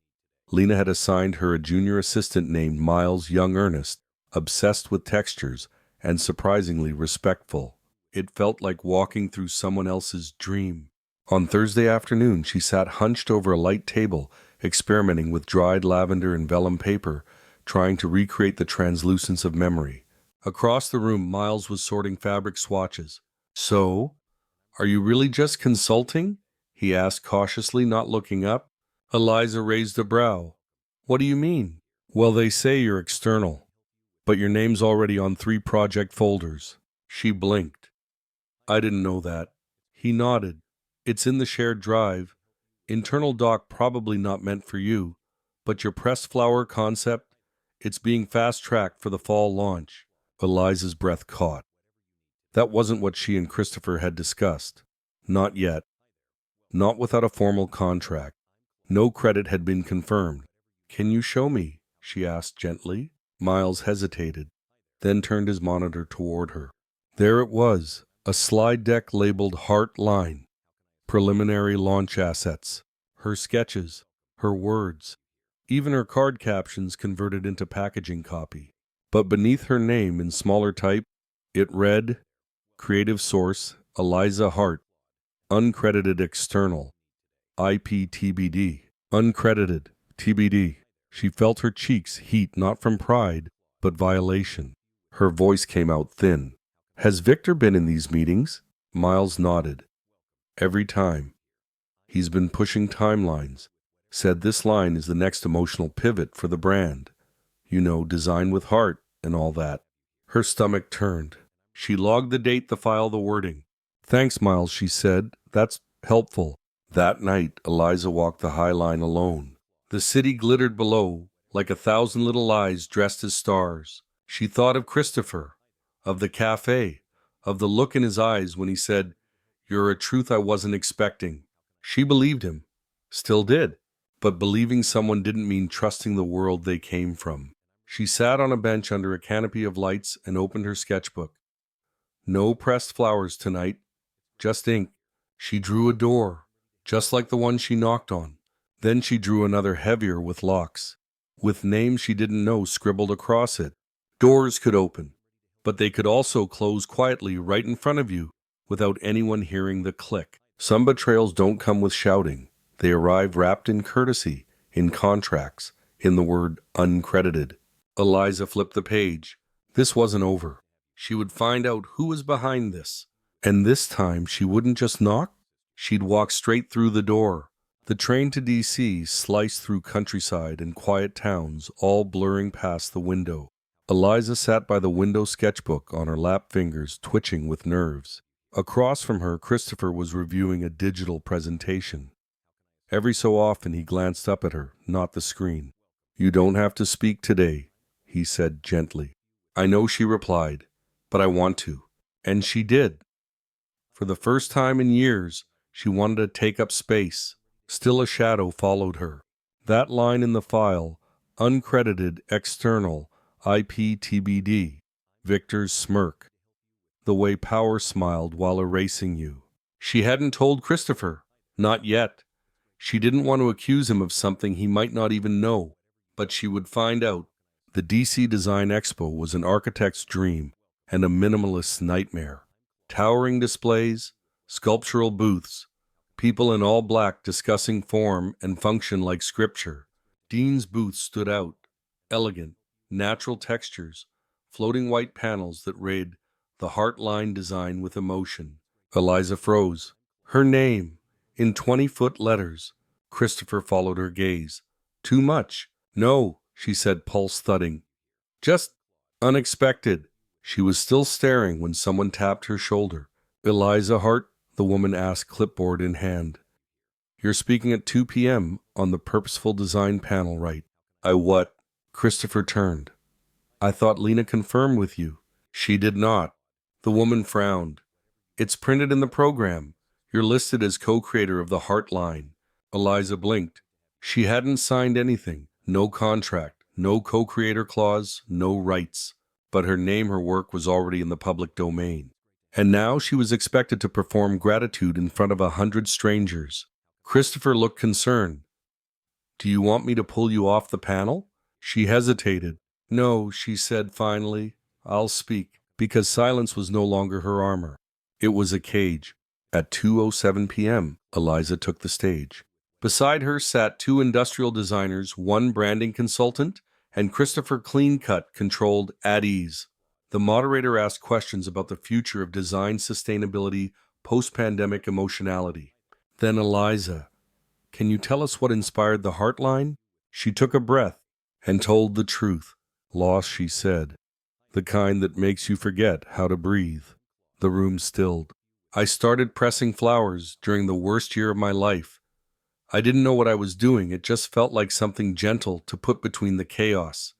Lena had assigned her a junior assistant named Miles Young Ernest, obsessed with textures and surprisingly respectful. It felt like walking through someone else's dream. On Thursday afternoon, she sat hunched over a light table, experimenting with dried lavender and vellum paper, trying to recreate the translucence of memory. Across the room, Miles was sorting fabric swatches. So, are you really just consulting? He asked cautiously, not looking up. Eliza raised a brow. What do you mean? Well, they say you're external, but your name's already on 3 project folders. She blinked. I didn't know that. He nodded. It's in the shared drive. Internal doc probably not meant for you, but your pressed flower concept, it's being fast-tracked for the fall launch. Eliza's breath caught. That wasn't what she and Christopher had discussed. Not yet. Not without a formal contract. No credit had been confirmed. Can you show me? She asked gently. Miles hesitated, then turned his monitor toward her. There it was, a slide deck labeled Heart Line. Preliminary launch assets. Her sketches, her words, even her card captions converted into packaging copy. But beneath her name in smaller type, it read, Creative Source, Eliza Hart, Uncredited External, IP TBD, Uncredited, TBD. She felt her cheeks heat not from pride, but violation. Her voice came out thin. Has Victor been in these meetings? Miles nodded. Every time. He's been pushing timelines. Said this line is the next emotional pivot for the brand. You know, design with heart and all that. Her stomach turned. She logged the date, the file, the wording. Thanks, Miles, she said. That's helpful. That night, Eliza walked the High Line alone. The city glittered below, like 1,000 little eyes dressed as stars. She thought of Christopher, of the cafe, of the look in his eyes when he said, You're a truth I wasn't expecting. She believed him. Still did. But believing someone didn't mean trusting the world they came from. She sat on a bench under a canopy of lights and opened her sketchbook. No pressed flowers tonight, just ink. She drew a door, just like the one she knocked on. Then she drew another heavier with locks, with names she didn't know scribbled across it. Doors could open, but they could also close quietly right in front of you without anyone hearing the click. Some betrayals don't come with shouting. They arrive wrapped in courtesy, in contracts, in the word uncredited. Eliza flipped the page. This wasn't over. She would find out who was behind this. And this time she wouldn't just knock, she'd walk straight through the door. The train to D.C. sliced through countryside and quiet towns, all blurring past the window. Eliza sat by the window sketchbook on her lap fingers, twitching with nerves. Across from her, Christopher was reviewing a digital presentation. Every so often he glanced up at her, not the screen. "You don't have to speak today," he said gently. "I know," she replied, "but I want to." And she did. For the first time in years, she wanted to take up space. Still a shadow followed her. That line in the file, uncredited, external, IPTBD, Victor's smirk. The way power smiled while erasing you. She hadn't told Christopher. Not yet. She didn't want to accuse him of something he might not even know. But she would find out. The DC Design Expo was an architect's dream and a minimalist's nightmare. Towering displays, sculptural booths, people in all black discussing form and function like scripture. Dean's booth stood out. Elegant, natural textures, floating white panels that read, "The Heart Line Design with Emotion." Eliza froze. Her name, in 20-foot letters. Christopher followed her gaze. "Too much." "No," she said, pulse thudding. "Just unexpected." She was still staring when someone tapped her shoulder. "Eliza Hart?" the woman asked, clipboard in hand. "You're speaking at 2 p.m. on the Purposeful Design panel, right?" "I what?" Christopher turned. "I thought Lena confirmed with you." "She did not." The woman frowned. "It's printed in the program. You're listed as co-creator of the Heart Line." Eliza blinked. She hadn't signed anything. No contract, no co-creator clause, no rights. But her name, her work was already in the public domain. And now she was expected to perform gratitude in front of 100 strangers. Christopher looked concerned. "Do you want me to pull you off the panel?" She hesitated. "No," she said finally. "I'll speak." Because silence was no longer her armor. It was a cage. At 2:07 p.m., Eliza took the stage. Beside her sat two industrial designers, one branding consultant, and Christopher clean-cut, controlled, at ease. The moderator asked questions about the future of design sustainability, post-pandemic emotionality. Then Eliza, "Can you tell us what inspired the Heartline?" She took a breath and told the truth. "Loss," she said. "The kind that makes you forget how to breathe." The room stilled. "I started pressing flowers during the worst year of my life. I didn't know what I was doing. It just felt like something gentle to put between the chaos.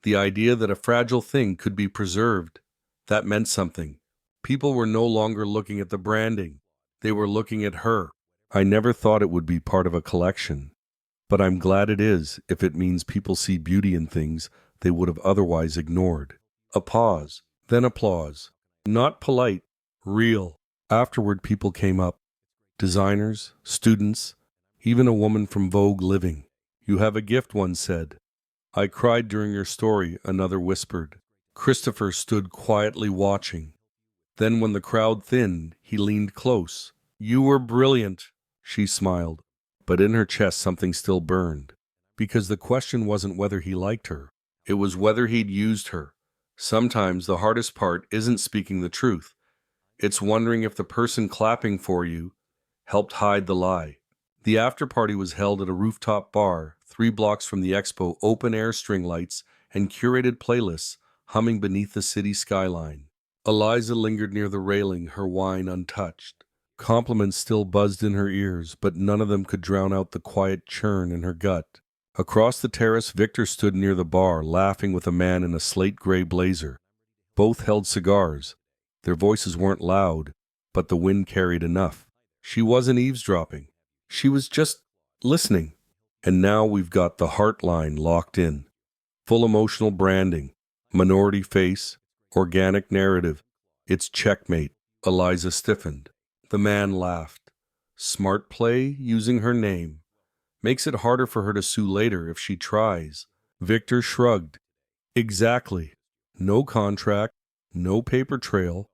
The idea that a fragile thing could be preserved, that meant something. People were no longer looking at the branding. They were looking at her. I never thought it would be part of a collection. But I'm glad it is, if it means people see beauty in things they would have otherwise ignored." A pause, then applause. Not polite, real. Afterward, people came up. Designers, students, even a woman from Vogue Living. "You have a gift," one said. "I cried during your story," another whispered. Christopher stood quietly watching. Then when the crowd thinned, he leaned close. "You were brilliant," she smiled. But in her chest something still burned. Because the question wasn't whether he liked her. It was whether he'd used her. Sometimes the hardest part isn't speaking the truth. It's wondering if the person clapping for you helped hide the lie. The after-party was held at a rooftop bar, 3 blocks from the expo, open-air string lights and curated playlists humming beneath the city skyline. Eliza lingered near the railing, her wine untouched. Compliments still buzzed in her ears, but none of them could drown out the quiet churn in her gut. Across the terrace, Victor stood near the bar, laughing with a man in a slate-gray blazer. Both held cigars. Their voices weren't loud, but the wind carried enough. She wasn't eavesdropping. She was just listening. And now we've got the Heartline locked in. Full emotional branding, minority face, organic narrative. It's checkmate. Eliza stiffened. The man laughed. Smart play using her name. Makes it harder for her to sue later if she tries. Victor shrugged. Exactly. No contract, no paper trail.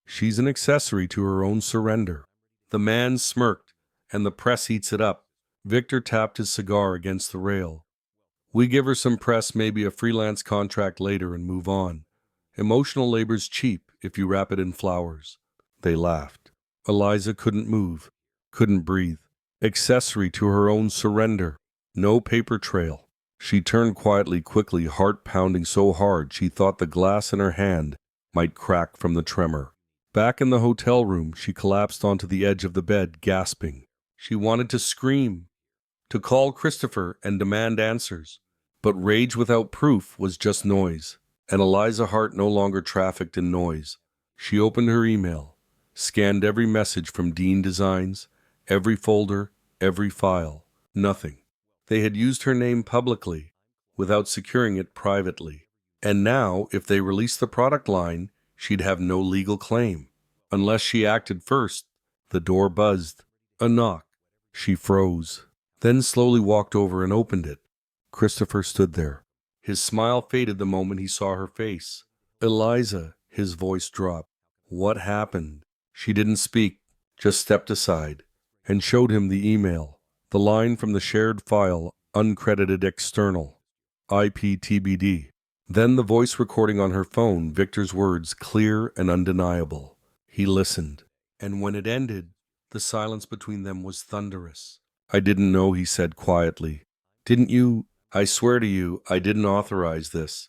She's an accessory to her own surrender. The man smirked, and the press eats it up. Victor tapped his cigar against the rail. We give her some press, maybe a freelance contract later, and move on. Emotional labor's cheap if you wrap it in flowers. They laughed. Eliza couldn't move, couldn't breathe. Accessory to her own surrender. No paper trail. She turned quickly, heart pounding so hard she thought the glass in her hand might crack from the tremor. Back in the hotel room, she collapsed onto the edge of the bed, gasping. She wanted to scream, to call Christopher and demand answers. But rage without proof was just noise, and Eliza Hart no longer trafficked in noise. She opened her email, scanned every message from Dean Designs, every folder, every file. Nothing. They had used her name publicly, without securing it privately. And now, if they released the product line, she'd have no legal claim. Unless she acted first. The door buzzed. A knock. She froze, then slowly walked over and opened it. Christopher stood there. His smile faded the moment he saw her face. Eliza, his voice dropped. What happened? She didn't speak, just stepped aside, and showed him the email. The line from the shared file, uncredited external. IPTBD. Then the voice recording on her phone, Victor's words, clear and undeniable. He listened, and when it ended, the silence between them was thunderous. I didn't know, he said quietly. Didn't you? I swear to you, I didn't authorize this.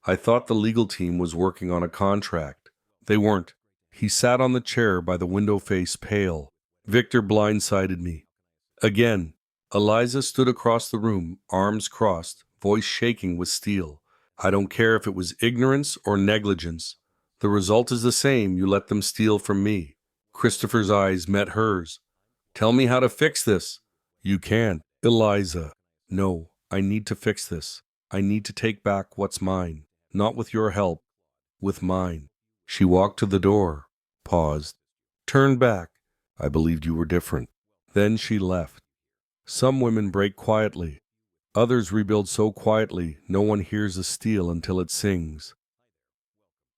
I thought the legal team was working on a contract. They weren't. He sat on the chair by the window face, pale. Victor blindsided me. Again. Eliza stood across the room, arms crossed, voice shaking with steel. I don't care if it was ignorance or negligence. The result is the same. You let them steal from me. Christopher's eyes met hers. Tell me how to fix this. You can't. Eliza. No, I need to fix this. I need to take back what's mine. Not with your help. With mine. She walked to the door, paused, turned back. I believed you were different. Then she left. Some women break quietly. Others rebuild so quietly no one hears a steel until it sings.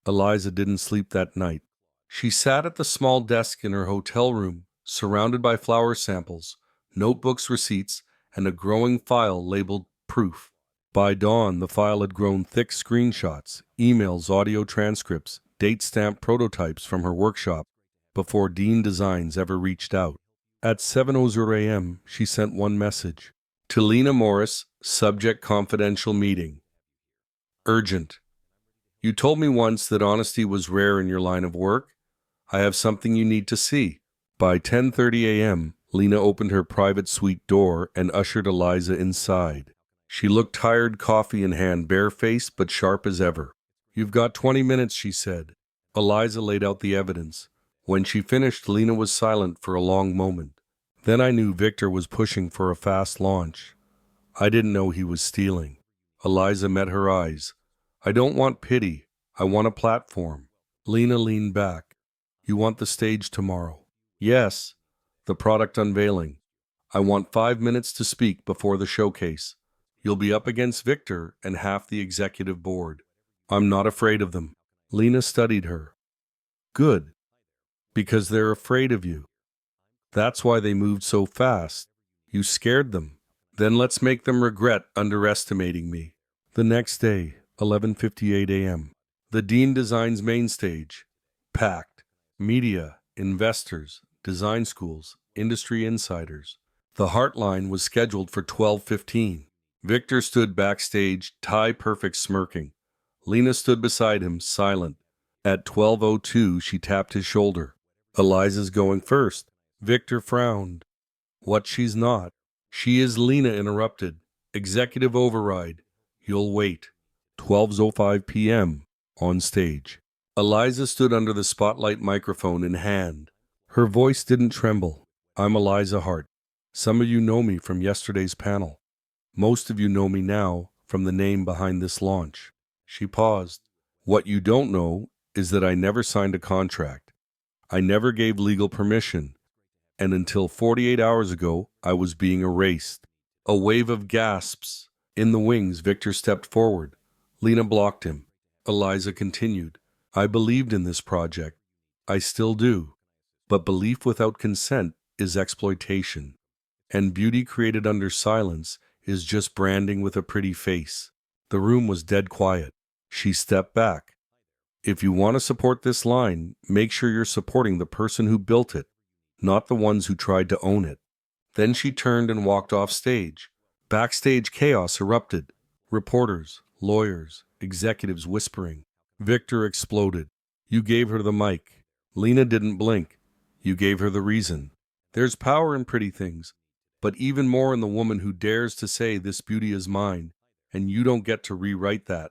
Eliza didn't sleep that night. She sat at the small desk in her hotel room, surrounded by flower samples, notebooks, receipts, and a growing file labeled proof. By dawn, the file had grown thick: screenshots, emails, audio transcripts, date-stamped prototypes from her workshop, before Dean Designs ever reached out. At 7:00 a.m., she sent one message. To Lena Morris, subject confidential meeting. Urgent. You told me once that honesty was rare in your line of work. I have something you need to see. By 10:30 a.m., Lena opened her private suite door and ushered Eliza inside. She looked tired, coffee in hand, barefaced but sharp as ever. You've got 20 minutes, she said. Eliza laid out the evidence. When she finished, Lena was silent for a long moment. Then I knew Victor was pushing for a fast launch. I didn't know he was stealing. Eliza met her eyes. I don't want pity. I want a platform. Lena leaned back. You want the stage tomorrow? Yes. The product unveiling. I want 5 minutes to speak before the showcase. You'll be up against Victor and half the executive board. I'm not afraid of them. Lena studied her. Good. Because they're afraid of you. That's why they moved so fast. You scared them. Then let's make them regret underestimating me. The next day, 11:58 a.m. The Dean Designs main stage. Packed. Media, investors, design schools, industry insiders. The Heartline was scheduled for 12:15. Victor stood backstage, tie-perfect, smirking. Lena stood beside him, silent. At 12:02, she tapped his shoulder. Eliza's going first. Victor frowned. What she's not. She is, Lena interrupted. Executive override. You'll wait. 12:05 p.m. On stage. Eliza stood under the spotlight, microphone in hand. Her voice didn't tremble. I'm Eliza Hart. Some of you know me from yesterday's panel. Most of you know me now from the name behind this launch. She paused. What you don't know is that I never signed a contract. I never gave legal permission. And until 48 hours ago, I was being erased. A wave of gasps. In the wings, Victor stepped forward. Lena blocked him. Eliza continued. I believed in this project. I still do. But belief without consent is exploitation. And beauty created under silence is just branding with a pretty face. The room was dead quiet. She stepped back. If you want to support this line, make sure you're supporting the person who built it, not the ones who tried to own it. Then she turned and walked off stage. Backstage chaos erupted. Reporters, lawyers, executives whispering. Victor exploded. You gave her the mic. Lena didn't blink. You gave her the reason. There's power in pretty things, but even more in the woman who dares to say this beauty is mine, and you don't get to rewrite that.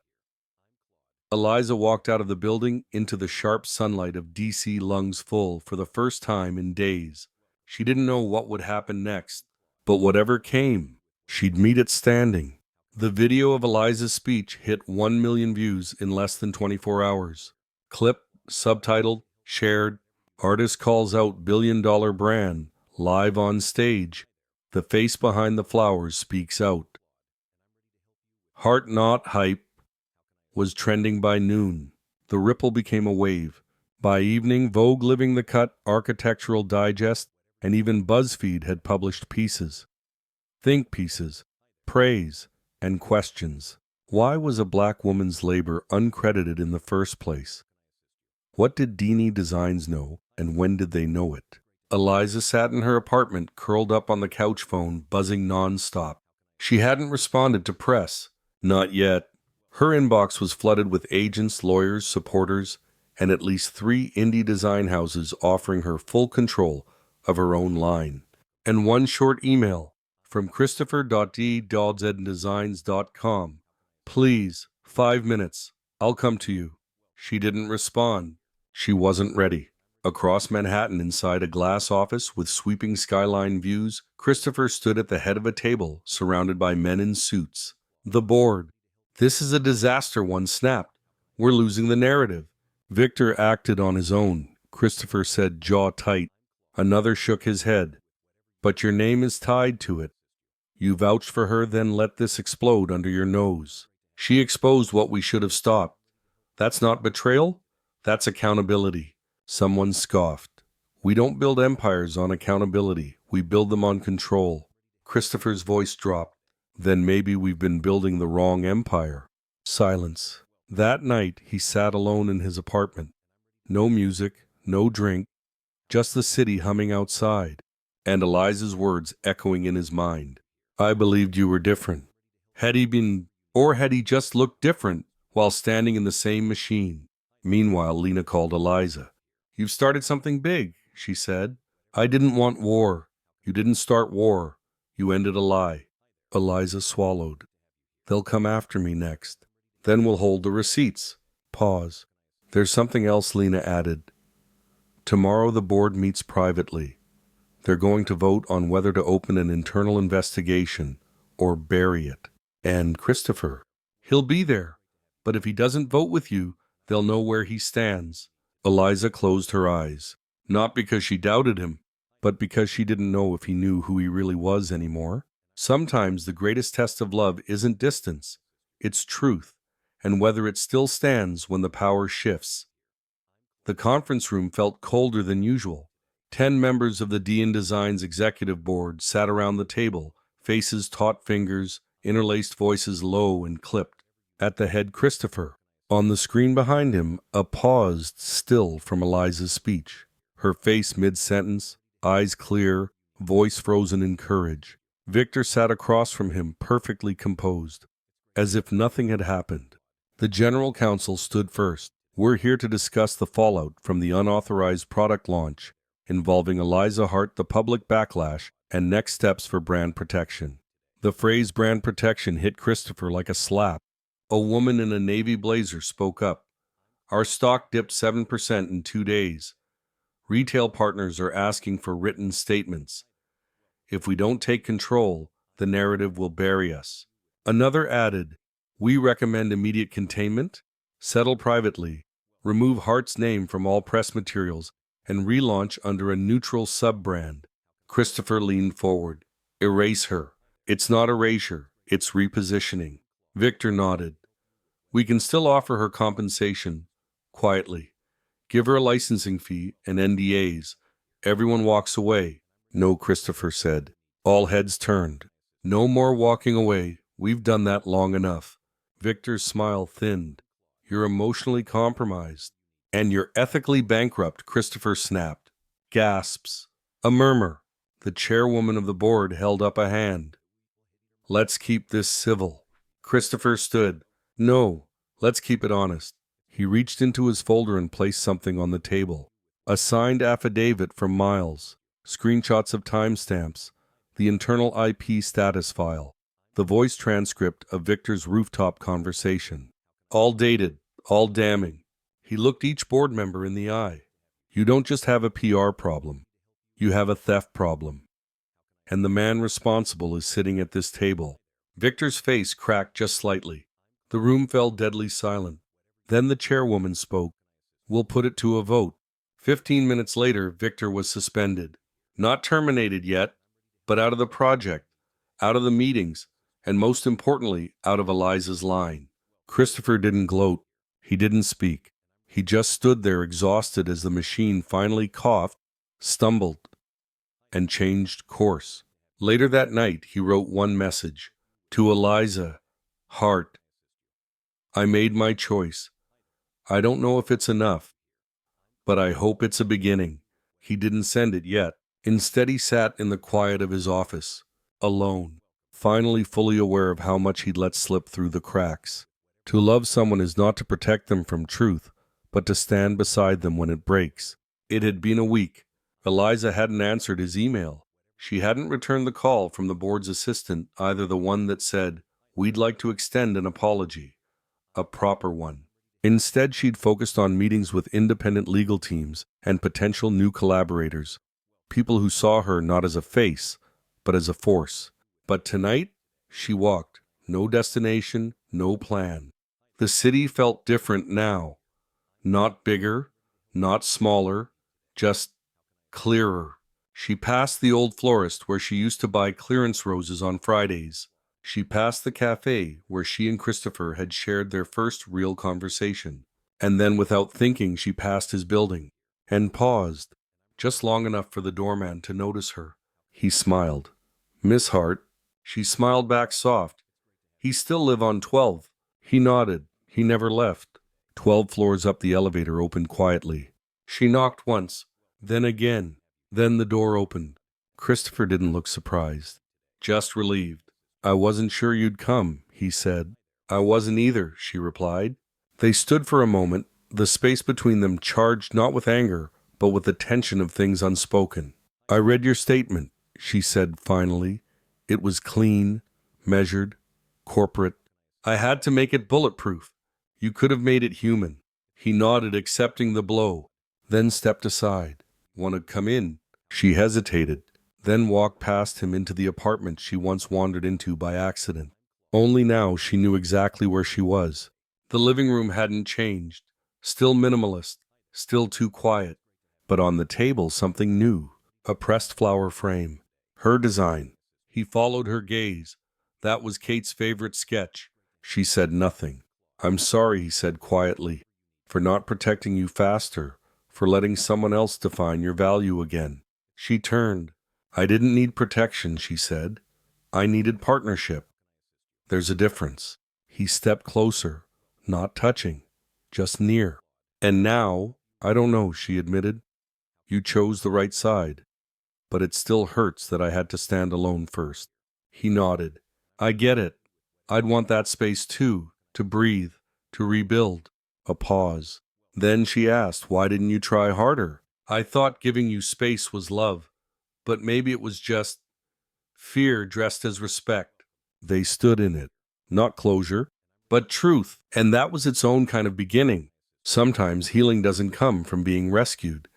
Eliza walked out of the building into the sharp sunlight of DC, lungs full for the first time in days. She didn't know what would happen next, but whatever came, she'd meet it standing. The video of Eliza's speech hit 1 million views in less than 24 hours. Clip, subtitled, shared. Artist calls out billion-dollar brand, live on stage. The face behind the flowers speaks out. Heart Not Hype was trending by noon. The ripple became a wave. By evening, Vogue, Living the Cut, Architectural Digest, and even BuzzFeed had published pieces. Think pieces, praise, and questions. Why was a black woman's labor uncredited in the first place? What did Dini Designs know, and when did they know it? Eliza sat in her apartment, curled up on the couch phone, buzzing non-stop. She hadn't responded to press. Not yet. Her inbox was flooded with agents, lawyers, supporters, and at least 3 indie design houses offering her full control of her own line. And one short email from Christopher.d.designs.com. Please, 5 minutes. I'll come to you. She didn't respond. She wasn't ready. Across Manhattan, inside a glass office with sweeping skyline views, Christopher stood at the head of a table, surrounded by men in suits. The board. This is a disaster, one snapped. We're losing the narrative. Victor acted on his own, Christopher said, jaw tight. Another shook his head. But your name is tied to it. You vouched for her, then let this explode under your nose. She exposed what we should have stopped. That's not betrayal? That's accountability. Someone scoffed. We don't build empires on accountability. We build them on control. Christopher's voice dropped. Then maybe we've been building the wrong empire. Silence. That night, he sat alone in his apartment. No music, no drink, just the city humming outside, and Eliza's words echoing in his mind. I believed you were different. Had he been, or had he just looked different while standing in the same machine? Meanwhile, Lena called Eliza. You've started something big, she said. I didn't want war. You didn't start war. You ended a lie. Eliza swallowed. They'll come after me next. Then we'll hold the receipts. Pause. There's something else, Lena added. Tomorrow the board meets privately. They're going to vote on whether to open an internal investigation or bury it. And Christopher, he'll be there. But if he doesn't vote with you, they'll know where he stands. Eliza closed her eyes, not because she doubted him, but because she didn't know if he knew who he really was anymore. Sometimes the greatest test of love isn't distance, it's truth, and whether it still stands when the power shifts. The conference room felt colder than usual. 10 members of the D&D Designs executive board sat around the table, faces taut, fingers, interlaced voices low and clipped. At the head, Christopher. On the screen behind him, a paused still from Eliza's speech. Her face mid-sentence, eyes clear, voice frozen in courage. Victor sat across from him, perfectly composed, as if nothing had happened. The general counsel stood first. We're here to discuss the fallout from the unauthorized product launch involving Eliza Hart, the public backlash, and next steps for brand protection. The phrase brand protection hit Christopher like a slap. A woman in a navy blazer spoke up. Our stock dipped 7% in 2 days. Retail partners are asking for written statements. If we don't take control, the narrative will bury us. Another added, we recommend immediate containment, settle privately, remove Hart's name from all press materials, and relaunch under a neutral sub-brand. Christopher leaned forward. Erase her. It's not erasure, it's repositioning. Victor nodded. We can still offer her compensation, quietly. Give her a licensing fee and NDAs, Everyone walks away. No, Christopher said. All heads turned. No more walking away. We've done that long enough. Victor's smile thinned. You're emotionally compromised. And you're ethically bankrupt, Christopher snapped. Gasps. A murmur. The chairwoman of the board held up a hand. Let's keep this civil. Christopher stood. No, let's keep it honest. He reached into his folder and placed something on the table. A signed affidavit from Miles, screenshots of timestamps, the internal IP status file, the voice transcript of Victor's rooftop conversation. All dated, all damning. He looked each board member in the eye. You don't just have a PR problem. You have a theft problem. And the man responsible is sitting at this table. Victor's face cracked just slightly. The room fell deadly silent. Then the chairwoman spoke. We'll put it to a vote. 15 minutes later, Victor was suspended. Not terminated yet, but out of the project, out of the meetings, and most importantly, out of Eliza's line. Christopher didn't gloat. He didn't speak. He just stood there exhausted as the machine finally coughed, stumbled, and changed course. Later that night, he wrote one message. To Eliza, Heart. I made my choice. I don't know if it's enough, but I hope it's a beginning. He didn't send it yet. Instead, he sat in the quiet of his office, alone, finally fully aware of how much he'd let slip through the cracks. To love someone is not to protect them from truth, but to stand beside them when it breaks. It had been a week. Eliza hadn't answered his email. She hadn't returned the call from the board's assistant, either the one that said, "We'd like to extend an apology," a proper one. Instead, she'd focused on meetings with independent legal teams and potential new collaborators, people who saw her not as a face, but as a force. But tonight, she walked. No destination, no plan. The city felt different now. Not bigger, not smaller, just clearer. She passed the old florist where she used to buy clearance roses on Fridays. She passed the cafe where she and Christopher had shared their first real conversation. And then, without thinking, she passed his building and paused, just long enough for the doorman to notice her. He smiled. Miss Hart. She smiled back soft. "You still live on 12. He nodded. He never left. 12 floors up, the elevator opened quietly. She knocked once, then again. Then the door opened. Christopher didn't look surprised, just relieved. "I wasn't sure you'd come," he said. "I wasn't either," she replied. They stood for a moment, the space between them charged not with anger, but with the tension of things unspoken. "I read your statement," she said finally. It was clean, measured, corporate. "I had to make it bulletproof. You could have made it human." He nodded, accepting the blow, then stepped aside. "Want to come in?" She hesitated, then walked past him into the apartment she once wandered into by accident. Only now she knew exactly where she was. The living room hadn't changed, still minimalist, still too quiet. But on the table something new, a pressed flower frame. Her design. He followed her gaze. That was Kate's favorite sketch. She said nothing. "I'm sorry," he said quietly, "for not protecting you faster, for letting someone else define your value again." She turned. "I didn't need protection," she said. "I needed partnership. There's a difference." He stepped closer, not touching, just near. "And now, I don't know," she admitted. "You chose the right side. But it still hurts that I had to stand alone first." He nodded. "I get it. I'd want that space too, to breathe, to rebuild." A pause. Then she asked, "Why didn't you try harder?" "I thought giving you space was love, but maybe it was just fear dressed as respect." They stood in it. Not closure, but truth. And that was its own kind of beginning. Sometimes healing doesn't come from being rescued.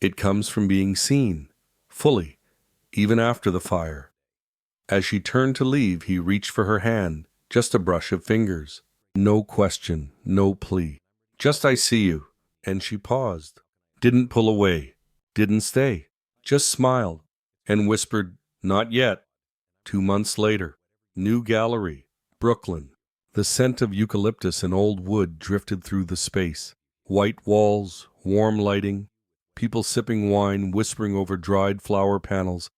It comes from being seen, fully, even after the fire. As she turned to leave, he reached for her hand, just a brush of fingers. No question, no plea. Just, "I see you." And she paused. Didn't pull away. Didn't stay. Just smiled and whispered, "Not yet." 2 months later. New gallery. Brooklyn. The scent of eucalyptus and old wood drifted through the space. White walls, warm lighting. People sipping wine, whispering over dried flower panels,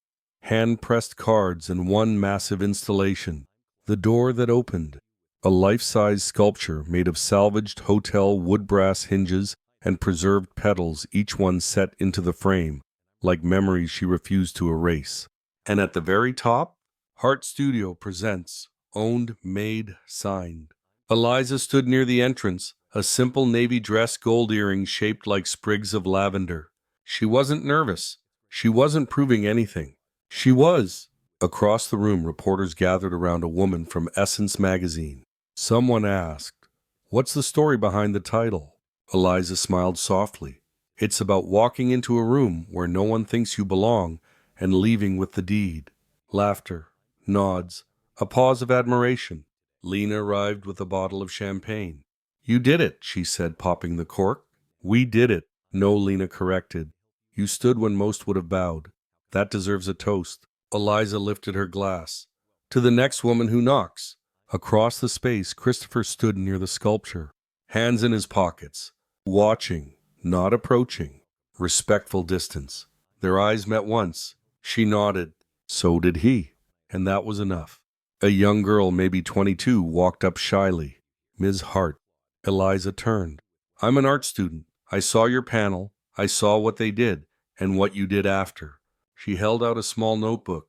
hand-pressed cards, and one massive installation. The door that opened. A life-size sculpture made of salvaged hotel wood brass hinges and preserved petals, each one set into the frame, like memories she refused to erase. And at the very top, Heart Studio Presents, owned, made, signed. Eliza stood near the entrance, a simple navy dress, gold earrings shaped like sprigs of lavender. She wasn't nervous. She wasn't proving anything. She was. Across the room, reporters gathered around a woman from Essence magazine. Someone asked, "What's the story behind the title?" Eliza smiled softly. "It's about walking into a room where no one thinks you belong and leaving with the deed." Laughter, nods, a pause of admiration. Lena arrived with a bottle of champagne. "You did it," she said, popping the cork. "We did it." "No," Lena corrected. "You stood when most would have bowed. That deserves a toast." Eliza lifted her glass. "To the next woman who knocks." Across the space, Christopher stood near the sculpture, hands in his pockets, watching, not approaching, respectful distance. Their eyes met once. She nodded. So did he. And that was enough. A young girl, maybe 22, walked up shyly. "Ms. Hart." Eliza turned. "I'm an art student. I saw your panel. I saw what they did, and what you did after." She held out a small notebook.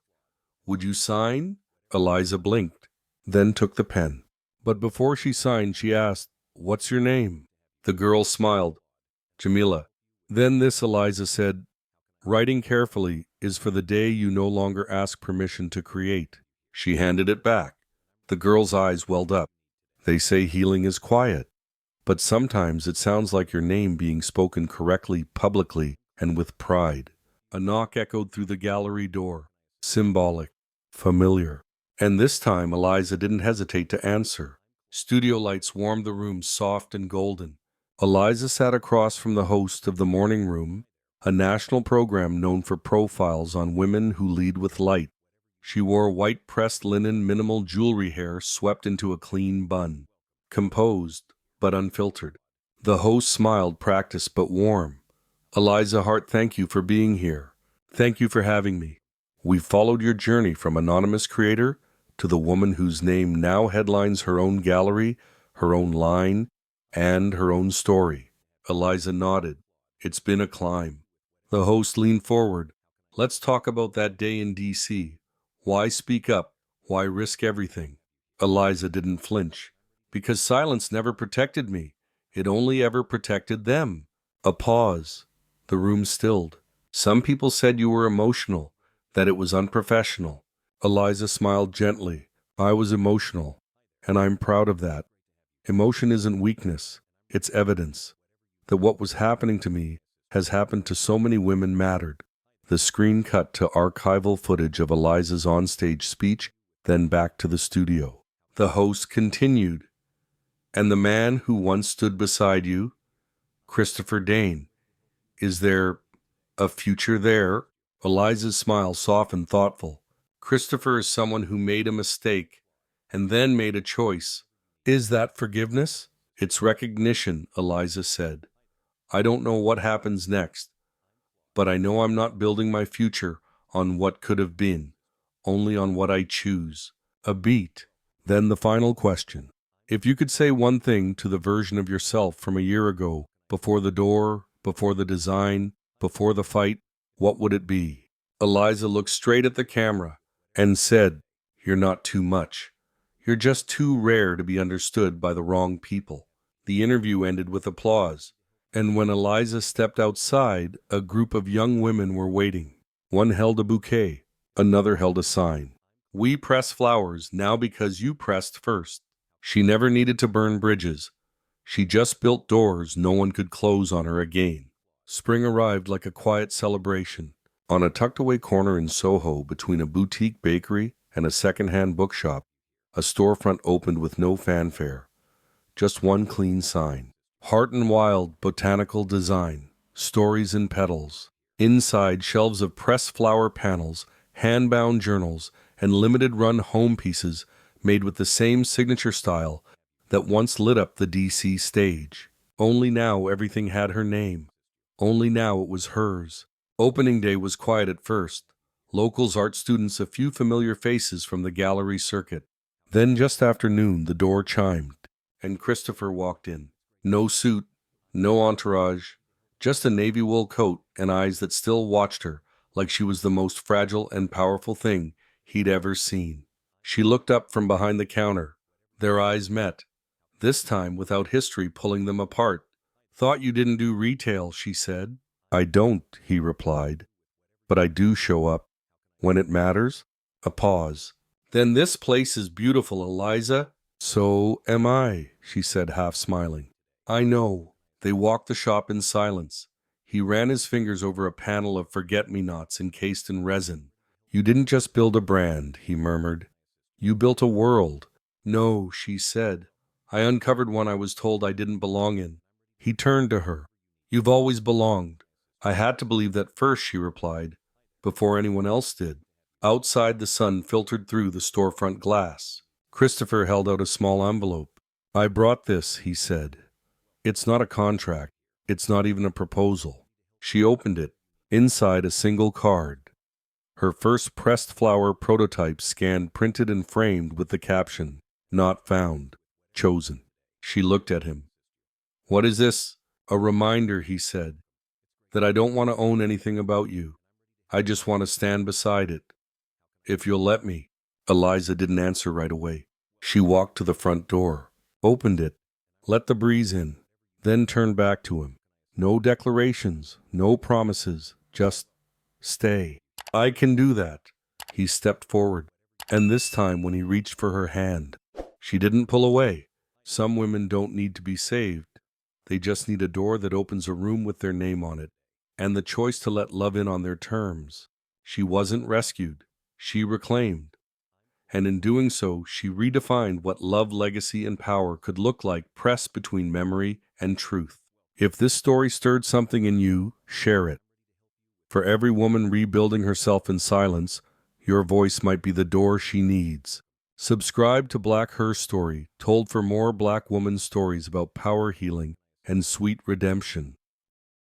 "Would you sign?" Eliza blinked, then took the pen. But before she signed, she asked, "What's your name?" The girl smiled. "Jamila." Then this, Eliza said, "Writing carefully is for the day you no longer ask permission to create." She handed it back. The girl's eyes welled up. "They say healing is quiet, but sometimes it sounds like your name being spoken correctly, publicly, and with pride." A knock echoed through the gallery door. Symbolic, familiar. And this time Eliza didn't hesitate to answer. Studio lights warmed the room, soft and golden. Eliza sat across from the host of the Morning Room, a national program known for profiles on women who lead with light. She wore white pressed linen, minimal jewelry, hair swept into a clean bun. Composed, but unfiltered. The host smiled, practiced but warm. "Eliza Hart, thank you for being here. Thank you for having me. We followed your journey from anonymous creator to the woman whose name now headlines her own gallery, her own line, and her own story." Eliza nodded. "It's been a climb." The host leaned forward. "Let's talk about that day in D.C. Why speak up? Why risk everything?" Eliza didn't flinch. "Because silence never protected me. It only ever protected them." A pause. The room stilled. "Some people said you were emotional, that it was unprofessional." Eliza smiled gently. "I was emotional, and I'm proud of that. Emotion isn't weakness, it's evidence that what was happening to me has happened to so many women mattered." The screen cut to archival footage of Eliza's onstage speech, then back to the studio. The host continued, "And the man who once stood beside you, Christopher Dane, is there a future there?" Eliza's smile softened, thoughtful. "Christopher is someone who made a mistake and then made a choice." "Is that forgiveness?" "It's recognition," Eliza said. "I don't know what happens next, but I know I'm not building my future on what could have been, only on what I choose." A beat. Then the final question. "If you could say one thing to the version of yourself from a year ago, before the door, before the design, before the fight, what would it be?" Eliza looked straight at the camera and said, "You're not too much. You're just too rare to be understood by the wrong people." The interview ended with applause, and when Eliza stepped outside, a group of young women were waiting. One held a bouquet, another held a sign. "We press flowers now because you pressed first." She never needed to burn bridges. She just built doors no one could close on her again. Spring arrived like a quiet celebration. On a tucked-away corner in Soho, between a boutique bakery and a second-hand bookshop, a storefront opened with no fanfare. Just one clean sign. "Heart and Wild Botanical Design. Stories in Petals." Inside, shelves of pressed flower panels, hand-bound journals, and limited-run home pieces made with the same signature style that once lit up the DC stage. Only now everything had her name. Only now it was hers. Opening day was quiet at first. Locals, art students, a few familiar faces from the gallery circuit. Then just after noon, the door chimed, and Christopher walked in. No suit, no entourage, just a navy wool coat and eyes that still watched her like she was the most fragile and powerful thing he'd ever seen. She looked up from behind the counter. Their eyes met, this time without history pulling them apart. "Thought you didn't do retail," she said. "I don't," he replied, "but I do show up. When it matters." A pause. "Then this place is beautiful, Eliza." "So am I," she said, half smiling. "I know." They walked the shop in silence. He ran his fingers over a panel of forget-me-nots encased in resin. "You didn't just build a brand," he murmured. "You built a world." "No," she said. "I uncovered one I was told I didn't belong in." He turned to her. "You've always belonged." "I had to believe that first," she replied, "before anyone else did." Outside, the sun filtered through the storefront glass. Christopher held out a small envelope. "I brought this," he said. "It's not a contract. It's not even a proposal." She opened it. Inside, a single card. Her first pressed flower prototype, scanned, printed, and framed with the caption, "Not found. Chosen." She looked at him. "What is this?" "A reminder," he said, "that I don't want to own anything about you. I just want to stand beside it. If you'll let me." Eliza didn't answer right away. She walked to the front door, opened it, let the breeze in, then turned back to him. "No declarations, no promises, just stay." "I can do that." He stepped forward, and this time when he reached for her hand, she didn't pull away. Some women don't need to be saved. They just need a door that opens a room with their name on it, and the choice to let love in on their terms. She wasn't rescued. She reclaimed. And in doing so, she redefined what love, legacy, and power could look like, pressed between memory and truth. If this story stirred something in you, share it. For every woman rebuilding herself in silence, your voice might be the door she needs. Subscribe to Black Her Story, told for more Black woman stories about power, healing, and sweet redemption.